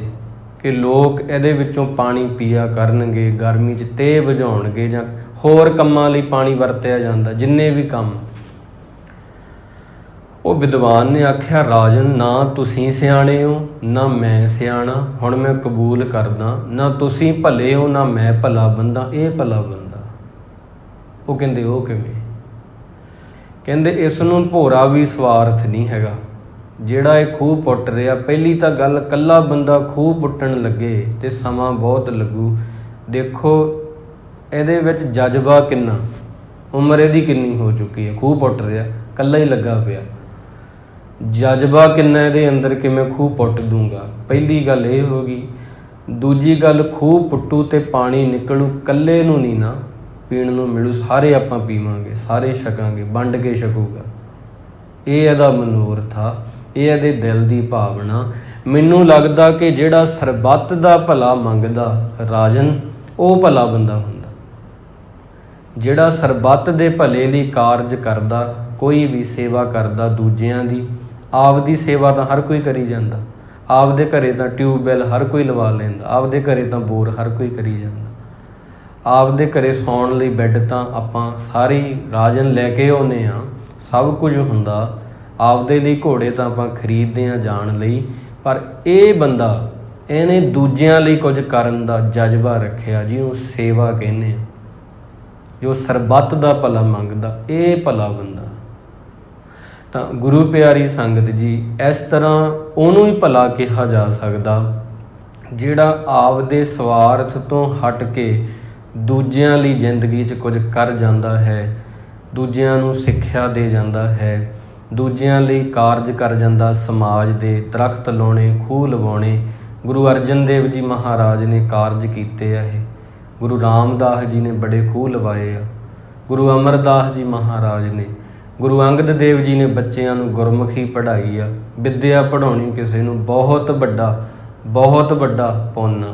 ਕਿ ਲੋਕ ਇਹਦੇ ਵਿੱਚੋਂ ਪਾਣੀ ਪੀਆ ਕਰਨਗੇ, ਗਰਮੀ 'ਚ ਤੇਹ ਬੁਝਾਉਣਗੇ, ਜਾਂ ਹੋਰ ਕੰਮਾਂ ਲਈ ਪਾਣੀ ਵਰਤਿਆ ਜਾਂਦਾ, ਜਿੰਨੇ ਵੀ ਕੰਮ। ਉਹ ਵਿਦਵਾਨ ਨੇ ਆਖਿਆ, ਰਾਜਨ, ਨਾ ਤੁਸੀਂ ਸਿਆਣੇ ਹੋ ਨਾ ਮੈਂ ਸਿਆਣਾ, ਹੁਣ ਮੈਂ ਕਬੂਲ ਕਰਦਾ, ਨਾ ਤੁਸੀਂ ਭਲੇ ਹੋ ਨਾ ਮੈਂ ਭਲਾ ਬੰਦਾ, ਇਹ ਭਲਾ ਬੰਦਾ। ਉਹ ਕਹਿੰਦੇ, ਉਹ ਕਿਵੇਂ? ਕਹਿੰਦੇ, ਇਸ ਨੂੰ ਭੋਰਾ ਵੀ ਸਵਾਰਥ ਨਹੀਂ ਹੈਗਾ ਜਿਹੜਾ ਇਹ ਖੂਹ ਪੁੱਟ ਰਿਹਾ। ਪਹਿਲੀ ਤਾਂ ਗੱਲ, ਇਕੱਲਾ ਬੰਦਾ ਖੂਹ ਪੁੱਟਣ ਲੱਗੇ ਤੇ ਸਮਾਂ ਬਹੁਤ ਲੱਗੂ। ਦੇਖੋ ਇਹਦੇ ਵਿੱਚ ਜਜ਼ਬਾ ਕਿੰਨਾ, ਉਮਰ ਇਹਦੀ ਕਿੰਨੀ ਹੋ ਚੁੱਕੀ ਹੈ, ਖੂਹ ਪੁੱਟ ਰਿਹਾ, ਇਕੱਲਾ ਹੀ ਲੱਗਾ ਪਿਆ। ਜਜ਼ਬਾ ਕਿੰਨਾ ਇਹਦੇ ਅੰਦਰ ਕਿ ਮੈਂ ਖੂਹ ਪੁੱਟ ਦੂੰਗਾ। ਪਹਿਲੀ ਗੱਲ ਇਹ ਹੋ ਗਈ। ਦੂਜੀ ਗੱਲ, ਖੂਹ ਪੁੱਟੂ ਤੇ ਪਾਣੀ ਨਿਕਲੂ, ਇਕੱਲੇ ਨੂੰ ਨਹੀਂ ਨਾ ਪੀਣ ਨੂੰ ਮਿਲੂ, ਸਾਰੇ ਆਪਾਂ ਪੀਵਾਂਗੇ, ਸਾਰੇ ਛਕਾਂਗੇ, ਵੰਡ ਕੇ ਛਕੂਗਾ। ਇਹ ਇਹਦਾ ਮਨੋਰਥ ਆ, ਇਹ ਇਹਦੇ ਦਿਲ ਦੀ ਭਾਵਨਾ। ਮੈਨੂੰ ਲੱਗਦਾ ਕਿ ਜਿਹੜਾ ਸਰਬੱਤ ਦਾ ਭਲਾ ਮੰਗਦਾ ਰਾਜਨ, ਉਹ ਭਲਾ ਬੰਦਾ ਹੁੰਦਾ। ਜਿਹੜਾ ਸਰਬੱਤ ਦੇ ਭਲੇ ਲਈ ਕਾਰਜ ਕਰਦਾ, ਕੋਈ ਵੀ ਸੇਵਾ ਕਰਦਾ ਦੂਜਿਆਂ ਦੀ। ਆਪਦੀ ਸੇਵਾ ਤਾਂ ਹਰ ਕੋਈ ਕਰੀ ਜਾਂਦਾ, ਆਪਦੇ ਘਰੇ ਤਾਂ ਟਿਊਬਵੈੱਲ ਹਰ ਕੋਈ ਲਵਾ ਲੈਂਦਾ, ਆਪਦੇ ਘਰੇ ਤਾਂ ਬੋਰ ਹਰ ਕੋਈ ਕਰੀ ਜਾਂਦਾ, ਆਪਦੇ ਘਰੇ ਸੌਣ ਲਈ ਬੈੱਡ ਤਾਂ ਆਪਾਂ ਸਾਰੇ ਰਾਜਨ ਲੈ ਕੇ ਆਉਂਦੇ ਹਾਂ, ਸਭ ਕੁਝ ਹੁੰਦਾ। ਆਪਦੇ ਲਈ ਘੋੜੇ ਤਾਂ ਆਪਾਂ ਖਰੀਦਦੇ ਹਾਂ ਜਾਣ ਲਈ, ਪਰ ਇਹ ਬੰਦਾ, ਇਹਨੇ ਦੂਜਿਆਂ ਲਈ ਕੁਝ ਕਰਨ ਦਾ ਜਜ਼ਬਾ ਰੱਖਿਆ, ਜਿਹਨੂੰ ਸੇਵਾ ਕਹਿੰਦੇ ਆ, ਜੋ ਸਰਬੱਤ ਦਾ ਭਲਾ ਮੰਗਦਾ, ਇਹ ਭਲਾ ਬੰਦਾ। ਤਾਂ ਗੁਰੂ ਪਿਆਰੀ ਸੰਗਤ ਜੀ, ਇਸ ਤਰ੍ਹਾਂ ਉਹਨੂੰ ਹੀ ਭਲਾ ਕਿਹਾ ਜਾ ਸਕਦਾ ਜਿਹੜਾ ਆਪਦੇ ਸਵਾਰਥ ਤੋਂ ਹਟ ਕੇ ਦੂਜਿਆਂ ਲਈ ਜ਼ਿੰਦਗੀ 'ਚ ਕੁਝ ਕਰ ਜਾਂਦਾ ਹੈ, ਦੂਜਿਆਂ ਨੂੰ ਸਿੱਖਿਆ ਦੇ ਜਾਂਦਾ ਹੈ, ਦੂਜਿਆਂ ਲਈ ਕਾਰਜ ਕਰ ਜਾਂਦਾ। ਸਮਾਜ ਦੇ ਦਰਖਤ ਲਾਉਣੇ, ਖੂਹ ਲਵਾਉਣੇ, ਗੁਰੂ ਅਰਜਨ ਦੇਵ ਜੀ ਮਹਾਰਾਜ ਨੇ ਕਾਰਜ ਕੀਤੇ ਆ ਇਹ। ਗੁਰੂ ਰਾਮਦਾਸ ਜੀ ਨੇ ਬੜੇ ਖੂਹ ਲਵਾਏ ਆ। ਗੁਰੂ ਅਮਰਦਾਸ ਜੀ ਮਹਾਰਾਜ ਨੇ, ਗੁਰੂ ਅੰਗਦ ਦੇਵ ਜੀ ਨੇ ਬੱਚਿਆਂ ਨੂੰ ਗੁਰਮੁਖੀ ਪੜ੍ਹਾਈ ਆ। ਵਿੱਦਿਆ ਪੜ੍ਹਾਉਣੀ ਕਿਸੇ ਨੂੰ ਬਹੁਤ ਵੱਡਾ ਪੁੰਨ।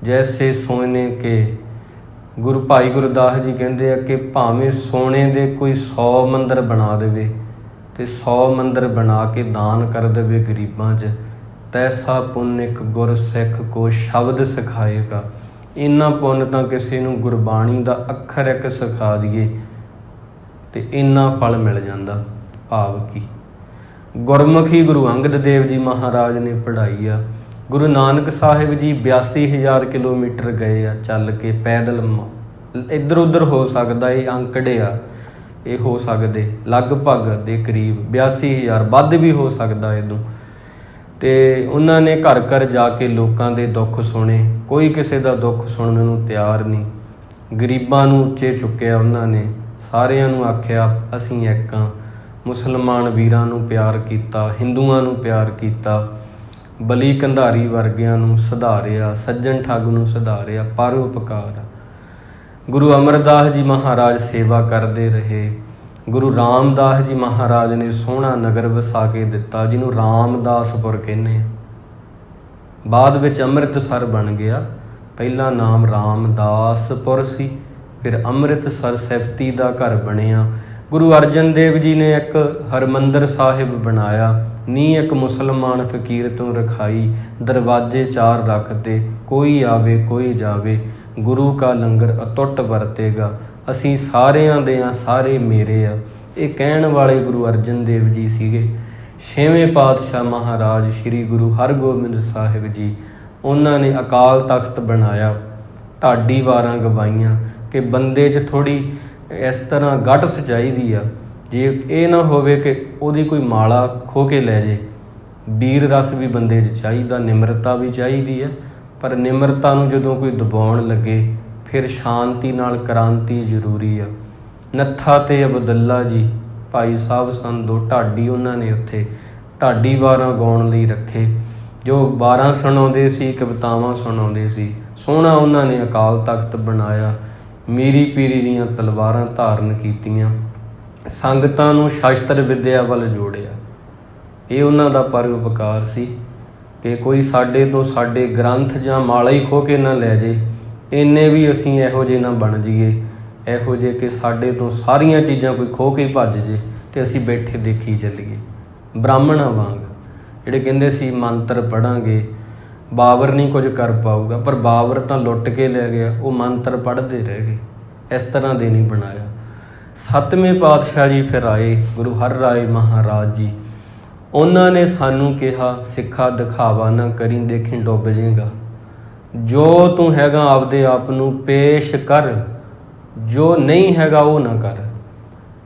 ਜੈਸੇ ਸੋਨੇ ਕੇ ਭਾਈ ਗੁਰਦਾਸ ਜੀ ਕਹਿੰਦੇ ਆ ਕਿ ਭਾਵੇਂ ਸੋਨੇ ਦੇ ਕੋਈ 100 ਮੰਦਰ ਬਣਾ ਦੇਵੇ ਤੇ 100 ਮੰਦਰ ਬਣਾ ਕੇ ਦਾਨ ਕਰ ਦੇਵੇ ਗਰੀਬਾਂ 'ਚ, ਤੈਸਾ ਪੁੰਨ ਇੱਕ ਗੁਰ ਸਿੱਖ ਕੋ ਸ਼ਬਦ ਸਿਖਾਏਗਾ। ਇੰਨਾ ਪੁੰਨ ਤਾਂ ਕਿਸੇ ਨੂੰ ਗੁਰਬਾਣੀ ਦਾ ਅੱਖਰ ਇੱਕ ਸਿਖਾ ਦਈਏ ਤੇ ਇੰਨਾ ਫਲ ਮਿਲ ਜਾਂਦਾ। ਭਾਵ ਕੀ, ਗੁਰਮੁਖੀ ਗੁਰੂ ਅੰਗਦ ਦੇਵ ਜੀ ਮਹਾਰਾਜ ਨੇ ਪੜ੍ਹਾਈ ਆ। ਗੁਰੂ ਨਾਨਕ ਸਾਹਿਬ ਜੀ 82,000 ਕਿਲੋਮੀਟਰ ਗਏ ਆ ਚੱਲ ਕੇ, ਪੈਦਲ। ਇੱਧਰ ਉੱਧਰ ਹੋ ਸਕਦਾ, ਇਹ ਅੰਕੜੇ ਆ, ਇਹ ਹੋ ਸਕਦੇ ਲਗਭਗ ਦੇ ਕਰੀਬ 82,000, ਵੱਧ ਵੀ ਹੋ ਸਕਦਾ ਇਹਦੋਂ। ਤੇ ਉਹਨਾਂ ਨੇ ਘਰ ਘਰ ਜਾ ਕੇ ਲੋਕਾਂ ਦੇ ਦੁੱਖ ਸੁਣੇ। ਕੋਈ ਕਿਸੇ ਦਾ ਦੁੱਖ ਸੁਣਨ ਨੂੰ ਤਿਆਰ ਨਹੀਂ। ਗਰੀਬਾਂ ਨੂੰ ਉੱਚੇ ਚੁੱਕਿਆ ਉਹਨਾਂ ਨੇ, ਸਾਰਿਆਂ ਨੂੰ ਆਖਿਆ ਅਸੀਂ ਇੱਕ ਹਾਂ। ਮੁਸਲਮਾਨ ਵੀਰਾਂ ਨੂੰ ਪਿਆਰ ਕੀਤਾ, ਹਿੰਦੂਆਂ ਨੂੰ ਪਿਆਰ ਕੀਤਾ, ਬਲੀ ਕੰਧਾਰੀ ਵਰਗਿਆਂ ਨੂੰ ਸੁਧਾਰਿਆ, ਸੱਜਣ ਠੱਗ ਨੂੰ ਸੁਧਾਰਿਆ, ਪਰਉਪਕਾਰ। ਗੁਰੂ ਅਮਰਦਾਸ ਜੀ ਮਹਾਰਾਜ ਸੇਵਾ ਕਰਦੇ ਰਹੇ। ਗੁਰੂ ਰਾਮਦਾਸ ਜੀ ਮਹਾਰਾਜ ਨੇ ਸੋਹਣਾ ਨਗਰ ਵਸਾ ਕੇ ਦਿੱਤਾ, ਜਿਹਨੂੰ ਰਾਮਦਾਸਪੁਰ ਕਹਿੰਦੇ ਆ। ਬਾਅਦ ਵਿੱਚ ਅੰਮ੍ਰਿਤਸਰ ਬਣ ਗਿਆ। ਪਹਿਲਾ ਨਾਮ ਰਾਮਦਾਸਪੁਰ ਸੀ, ਫਿਰ ਅੰਮ੍ਰਿਤਸਰ ਸਿਫਤੀ ਦਾ ਘਰ ਬਣਿਆ। ਗੁਰੂ ਅਰਜਨ ਦੇਵ ਜੀ ਨੇ ਇੱਕ ਹਰਿਮੰਦਰ ਸਾਹਿਬ ਬਣਾਇਆ। ਨੀ ਇੱਕ ਮੁਸਲਮਾਨ ਫਕੀਰ ਤੋਂ ਰਖਾਈ, ਦਰਵਾਜ਼ੇ 4 ਰੱਖਤੇ, ਕੋਈ ਆਵੇ ਕੋਈ ਜਾਵੇ, ਗੁਰੂ ਕਾ ਲੰਗਰ ਅਟੁੱਟ ਵਰਤੇਗਾ, ਅਸੀਂ ਸਾਰਿਆਂ ਦੇ ਆ, ਸਾਰੇ ਮੇਰੇ ਆ। ਇਹ ਕਹਿਣ ਵਾਲੇ ਗੁਰੂ ਅਰਜਨ ਦੇਵ ਜੀ ਸੀਗੇ। 6ਵੇਂ ਪਾਤਸ਼ਾਹ ਮਹਾਰਾਜ ਸ਼੍ਰੀ ਗੁਰੂ ਹਰਗੋਬਿੰਦ ਸਾਹਿਬ ਜੀ, ਉਹਨਾਂ ਨੇ ਅਕਾਲ ਤਖਤ ਬਣਾਇਆ। ਢਾਡੀ ਵਾਰਾਂ ਗਵਾਈਆਂ ਕਿ ਬੰਦੇ 'ਚ ਥੋੜ੍ਹੀ ਇਸ ਤਰ੍ਹਾਂ ਗਟਸ ਚਾਹੀਦੀ ਆ, ਜੇ ਇਹ ਨਾ ਹੋਵੇ ਕਿ ਉਹਦੀ ਕੋਈ ਮਾਲਾ ਖੋਹ ਕੇ ਲੈ ਜੇ। ਵੀਰ ਰਸ ਵੀ ਬੰਦੇ 'ਚ ਚਾਹੀਦਾ, ਨਿਮਰਤਾ ਵੀ ਚਾਹੀਦੀ ਆ, ਪਰ ਨਿਮਰਤਾ ਨੂੰ ਜਦੋਂ ਕੋਈ ਦਬਾਉਣ ਲੱਗੇ ਫਿਰ ਸ਼ਾਂਤੀ ਨਾਲ ਕ੍ਰਾਂਤੀ ਜ਼ਰੂਰੀ ਆ। ਨੱਥਾ ਤੇ ਅਬਦੁੱਲਾ ਜੀ ਭਾਈ ਸਾਹਿਬ ਸਨ, 2 ਢਾਡੀ ਉਹਨਾਂ ਨੇ ਉੱਥੇ ਢਾਡੀ ਵਾਰਾਂ ਗਾਉਣ ਲਈ ਰੱਖੇ, ਜੋ ਵਾਰਾਂ ਸੁਣਾਉਂਦੇ ਸੀ, ਕਵਿਤਾਵਾਂ ਸੁਣਾਉਂਦੇ ਸੀ। ਸੋਹਣਾ ਉਹਨਾਂ ਨੇ ਅਕਾਲ ਤਖਤ ਬਣਾਇਆ। ਮੀਰੀ ਪੀਰੀ ਦੀਆਂ ਤਲਵਾਰਾਂ ਧਾਰਨ ਕੀਤੀਆਂ, ਸੰਗਤਾਂ ਨੂੰ ਸ਼ਸਤਰ ਵਿੱਦਿਆ ਵੱਲ ਜੋੜਿਆ। ਇਹ ਉਹਨਾਂ ਦਾ ਪਰਉਪਕਾਰ ਸੀ ਕਿ ਕੋਈ ਸਾਡੇ ਤੋਂ ਸਾਡੇ ਗ੍ਰੰਥ ਜਾਂ ਮਾਲਾ ਹੀ ਖੋਹ ਕੇ ਨਾ ਲੈ ਜੇ। ਇੰਨੇ ਵੀ ਅਸੀਂ ਇਹੋ ਜਿਹੇ ਨਾ ਬਣ ਜਾਈਏ, ਇਹੋ ਜਿਹੇ ਕਿ ਸਾਡੇ ਤੋਂ ਸਾਰੀਆਂ ਚੀਜ਼ਾਂ ਕੋਈ ਖੋਹ ਕੇ ਭੱਜ ਜੇ ਤੇ ਅਸੀਂ ਬੈਠੇ ਦੇਖੀ ਚੱਲੀਏ। ਬ੍ਰਾਹਮਣਾਂ ਵਾਂਗ ਜਿਹੜੇ ਕਹਿੰਦੇ ਸੀ ਮੰਤਰ ਪੜ੍ਹਾਂਗੇ, ਬਾਬਰ ਨਹੀਂ ਕੁਝ ਕਰ ਪਾਊਗਾ, ਪਰ ਬਾਬਰ ਤਾਂ ਲੁੱਟ ਕੇ ਲੈ ਗਿਆ, ਉਹ ਮੰਤਰ ਪੜ੍ਹਦੇ ਰਹਿ ਗਏ। ਇਸ ਤਰ੍ਹਾਂ ਦੇ ਨਹੀਂ ਬਣਾਇਆ। 7ਵੇਂ ਪਾਤਸ਼ਾਹ ਜੀ ਫਿਰ ਆਏ, ਗੁਰੂ ਹਰ ਰਾਏ ਮਹਾਰਾਜ ਜੀ। ਉਹਨਾਂ ਨੇ ਸਾਨੂੰ ਕਿਹਾ ਸਿੱਖਾ ਦਿਖਾਵਾ ਨਾ ਕਰੀ, ਦੇਖੀ ਡੁੱਬ ਜਾਏਗਾ। ਜੋ ਤੂੰ ਹੈਗਾ ਆਪਦੇ ਆਪ ਨੂੰ ਪੇਸ਼ ਕਰ, ਜੋ ਨਹੀਂ ਹੈਗਾ ਉਹ ਨਾ ਕਰ।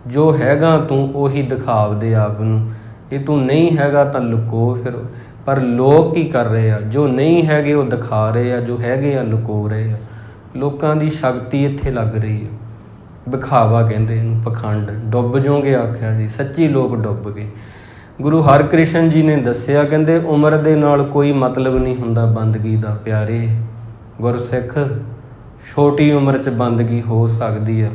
ਜੋ ਹੈਗਾ ਤੂੰ ਉਹੀ ਦਿਖਾ ਆਪਦੇ ਆਪ ਨੂੰ। ਇਹ ਤੂੰ ਨਹੀਂ ਹੈਗਾ ਤਾਂ ਲੁਕੋ ਫਿਰ। ਪਰ ਲੋਕ ਕੀ ਕਰ ਰਹੇ ਆ? ਜੋ ਨਹੀਂ ਹੈਗੇ ਉਹ ਦਿਖਾ ਰਹੇ ਆ, ਜੋ ਹੈਗੇ ਆ ਲੁਕੋ ਰਹੇ ਆ। ਲੋਕਾਂ ਦੀ ਸ਼ਕਤੀ ਇੱਥੇ ਲੱਗ ਰਹੀ ਆ। ਵਿਖਾਵਾ ਕਹਿੰਦੇ ਇਹਨੂੰ, ਪਖੰਡ। ਡੁੱਬ ਜਾਓਗੇ ਆਖਿਆ ਸੀ, ਸੱਚੀ ਲੋਕ ਡੁੱਬ ਗਏ। ਗੁਰੂ ਹਰਕ੍ਰਿਸ਼ਨ ਜੀ ਨੇ ਦੱਸਿਆ, ਕਹਿੰਦੇ ਉਮਰ ਦੇ ਨਾਲ ਕੋਈ ਮਤਲਬ ਨਹੀਂ ਹੁੰਦਾ ਬੰਦਗੀ ਦਾ ਪਿਆਰੇ। ਗੁਰਸਿੱਖ ਛੋਟੀ ਉਮਰ 'ਚ ਬੰਦਗੀ ਹੋ ਸਕਦੀ ਆ।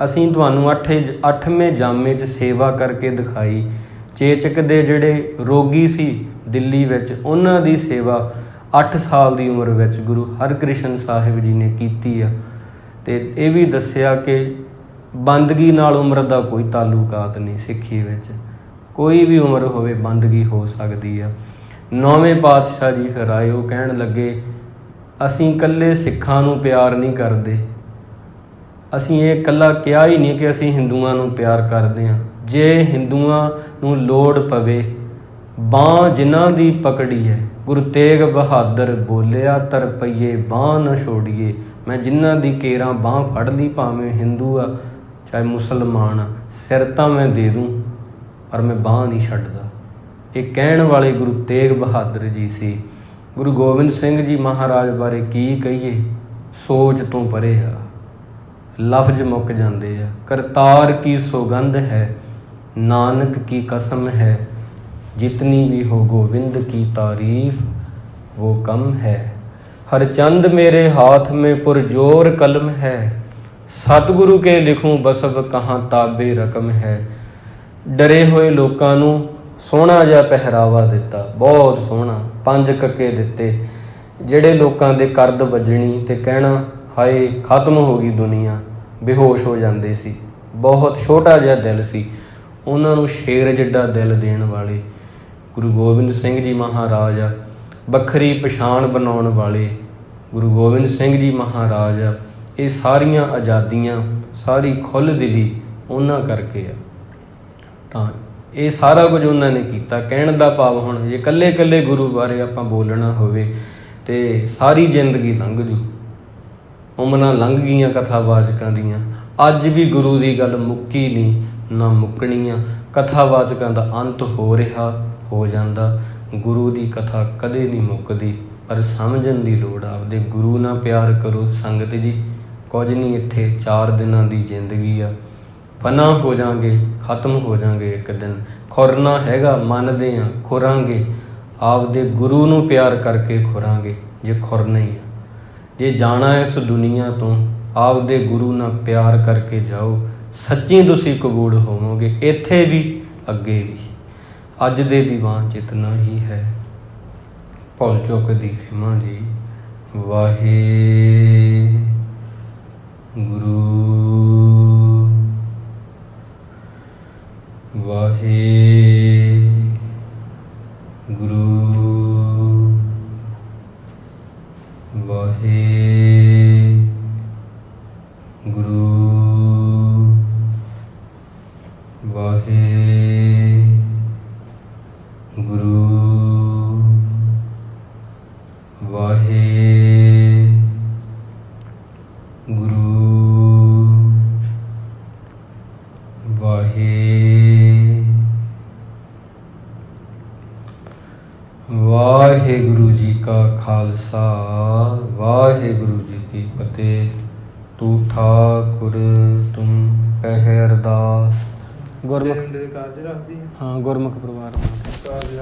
ਅਸੀਂ ਤੁਹਾਨੂੰ 8ਵੇਂ ਜਾਮੇ 'ਚ ਸੇਵਾ ਕਰਕੇ ਦਿਖਾਈ। ਚੇਚਕ ਦੇ ਜਿਹੜੇ ਰੋਗੀ ਸੀ ਦਿੱਲੀ ਵਿੱਚ, ਉਹਨਾਂ ਦੀ ਸੇਵਾ 8 ਸਾਲ ਦੀ ਉਮਰ ਵਿੱਚ ਗੁਰੂ ਹਰਕ੍ਰਿਸ਼ਨ ਸਾਹਿਬ ਜੀ ਨੇ ਕੀਤੀ ਆ। ਅਤੇ ਇਹ ਵੀ ਦੱਸਿਆ ਕਿ ਬੰਦਗੀ ਨਾਲ ਉਮਰ ਦਾ ਕੋਈ ਤਾਲੁਕਾਤ ਨਹੀਂ। ਸਿੱਖੀ ਵਿੱਚ ਕੋਈ ਵੀ ਉਮਰ ਹੋਵੇ ਬੰਦਗੀ ਹੋ ਸਕਦੀ ਆ। 9ਵੇਂ ਪਾਤਸ਼ਾਹ ਜੀ ਫਿਰ ਆਏ। ਉਹ ਕਹਿਣ ਲੱਗੇ ਅਸੀਂ ਇਕੱਲੇ ਸਿੱਖਾਂ ਨੂੰ ਪਿਆਰ ਨਹੀਂ ਕਰਦੇ, ਅਸੀਂ ਇਹ ਇਕੱਲਾ ਕਿਹਾ ਹੀ ਨਹੀਂ ਕਿ ਅਸੀਂ ਹਿੰਦੂਆਂ ਨੂੰ ਪਿਆਰ ਕਰਦੇ ਹਾਂ। ਜੇ ਹਿੰਦੂਆਂ ਨੂੰ ਲੋੜ ਪਵੇ, ਬਾਂਹ ਜਿਨ੍ਹਾਂ ਦੀ ਪਕੜੀ ਹੈ, ਗੁਰੂ ਤੇਗ ਬਹਾਦਰ ਬੋਲਿਆ ਤਰਪਈਏ ਬਾਂਹ ਨਾ ਛੋੜੀਏ। ਮੈਂ ਜਿਨ੍ਹਾਂ ਦੀ ਕੇਰਾਂ ਬਾਂਹ ਫੜ ਲਈ, ਭਾਵੇਂ ਹਿੰਦੂ ਆ ਚਾਹੇ ਮੁਸਲਮਾਨ ਆ, ਸਿਰ ਤਾਂ ਮੈਂ ਦੇ ਦੂੰ ਪਰ ਮੈਂ ਬਾਂਹ ਨਹੀਂ ਛੱਡਦਾ। ਇਹ ਕਹਿਣ ਵਾਲੇ ਗੁਰੂ ਤੇਗ ਬਹਾਦਰ ਜੀ ਸੀ। ਗੁਰੂ ਗੋਬਿੰਦ ਸਿੰਘ ਜੀ ਮਹਾਰਾਜ ਬਾਰੇ ਕੀ ਕਹੀਏ, ਸੋਚ ਤੋਂ ਪਰੇ ਆ, ਲਫ਼ਜ਼ ਮੁੱਕ ਜਾਂਦੇ ਆ। ਕਰਤਾਰ ਕੀ ਸੌਗੰਧ ਹੈ, ਨਾਨਕ ਕੀ ਕਸਮ ਹੈ, ਜਿਤਨੀ ਵੀ ਹੋ ਗੋविंद की तारीफ वो कम है। हर चंद मेरे हाथ में पुरजोर कलम है, सतगुरु के लिखूं बसब कहाँ ताबे रकम है। डरे होए लोकां नूं सोहना जिहा ਪਹਿਰਾਵਾ ਦਿੱਤਾ, ਬਹੁਤ ਸੋਹਣਾ। 5 ਕੱਕੇ ਦਿੱਤੇ। ਜਿਹੜੇ ਲੋਕਾਂ ਦੇ ਕਰਦ ਵੱਜਣੀ ਤੇ ਕਹਿਣਾ ਹਾਏ ਖਤਮ ਹੋ ਗਈ ਦੁਨੀਆ, ਬੇਹੋਸ਼ ਹੋ ਜਾਂਦੇ ਸੀ। ਬਹੁਤ ਛੋਟਾ ਜਿਹਾ ਦਿਲ ਸੀ। ਉਹਨਾਂ ਨੂੰ ਸ਼ੇਰ ਜਿੱਡਾ ਦਿਲ ਦੇਣ ਵਾਲੇ ਗੁਰੂ ਗੋਬਿੰਦ ਸਿੰਘ ਜੀ ਮਹਾਰਾਜ ਆ। ਵੱਖਰੀ ਪਛਾਣ ਬਣਾਉਣ ਵਾਲੇ ਗੁਰੂ ਗੋਬਿੰਦ ਸਿੰਘ ਜੀ ਮਹਾਰਾਜ ਆ। ਇਹ ਸਾਰੀਆਂ ਆਜ਼ਾਦੀਆਂ, ਸਾਰੀ ਖੁੱਲ੍ਹ ਦਿਲੀ ਉਹਨਾਂ ਕਰਕੇ ਆ। ਤਾਂ ਇਹ ਸਾਰਾ ਕੁਝ ਉਹਨਾਂ ਨੇ ਕੀਤਾ। ਕਹਿਣ ਦਾ ਭਾਵ ਹੁਣ ਜੇ ਇਕੱਲੇ ਇਕੱਲੇ ਗੁਰੂ ਬਾਰੇ ਆਪਾਂ ਬੋਲਣਾ ਹੋਵੇ ਤਾਂ ਸਾਰੀ ਜ਼ਿੰਦਗੀ ਲੰਘ ਜੂ। ਉਮਰਾਂ ਲੰਘ ਗਈਆਂ ਕਥਾਵਾਚਕਾਂ ਦੀਆਂ। ਅੱਜ ਵੀ ਗੁਰੂ ਦੀ ਗੱਲ ਮੁੱਕੀ ਨਹੀਂ, ਨਾ ਮੁੱਕਣੀ ਆ। ਕਥਾਵਾਚਕਾਂ ਦਾ ਅੰਤ ਹੋ ਰਿਹਾ, ਹੋ ਜਾਂਦਾ। ਗੁਰੂ ਦੀ ਕਥਾ ਕਦੇ ਨਹੀਂ ਮੁੱਕਦੀ, ਪਰ ਸਮਝਣ ਦੀ ਲੋੜ ਆ। ਆਪਦੇ ਗੁਰੂ ਨਾਲ ਪਿਆਰ ਕਰੋ ਸੰਗਤ ਜੀ। ਕੁਝ ਨਹੀਂ, ਇੱਥੇ 4 ਦਿਨਾਂ ਦੀ ਜ਼ਿੰਦਗੀ ਆ। ਫਨਾ ਹੋ ਜਾਵਾਂਗੇ, ਖਤਮ ਹੋ ਜਾਵਾਂਗੇ ਇੱਕ ਦਿਨ। ਖੁਰਨਾ ਹੈਗਾ, ਮੰਨਦੇ ਹਾਂ, ਖੁਰਾਂਗੇ। ਆਪਦੇ ਗੁਰੂ ਨੂੰ ਪਿਆਰ ਕਰਕੇ ਖੁਰਾਂਗੇ ਜੇ ਖੁਰਨਾ ਹੀ ਆ। ਜੇ ਜਾਣਾ ਇਸ ਦੁਨੀਆ ਤੋਂ, ਆਪਦੇ ਗੁਰੂ ਨਾਲ ਪਿਆਰ ਕਰਕੇ ਜਾਓ। ਸੱਚੀ ਤੁਸੀਂ ਕਬੂਲ ਹੋਵੋਗੇ, ਇੱਥੇ ਵੀ ਅੱਗੇ ਵੀ। ਅੱਜ ਦੇ ਦੀਵਾਨ 'ਚ ਇਤਨਾ ਹੀ ਹੈ। ਭੁੱਲ ਚੁੱਕ ਦੀ ਖਿਮਾ ਜੀ। ਵਾਹਿਗੁਰੂ ਵਾਹਿਗੁਰੂ ਵਾਹਿਗੁਰੂ ਵਾਹਿਗੁਰੂ ਵਾਹਿਗੁਰੂ ਵਾਹਿਗੁਰੂ ਜੀ ਕਾ ਖਾਲਸਾ, ਵਾਹਿਗੁਰੂ ਜੀ ਕੀ ਫਤਿਹ। ਤੂੰ ਠਾਕੁਰ ਤੁਮ ਪਹਿ ਅਰਦਾਸ। ਗੁਰਮੁਖ
ਕਾਰਜ ਰੱਖਦੀ
ਹਾਂ, ਗੁਰਮੁਖ ਪਰਿਵਾਰ
ਕਾਰਜ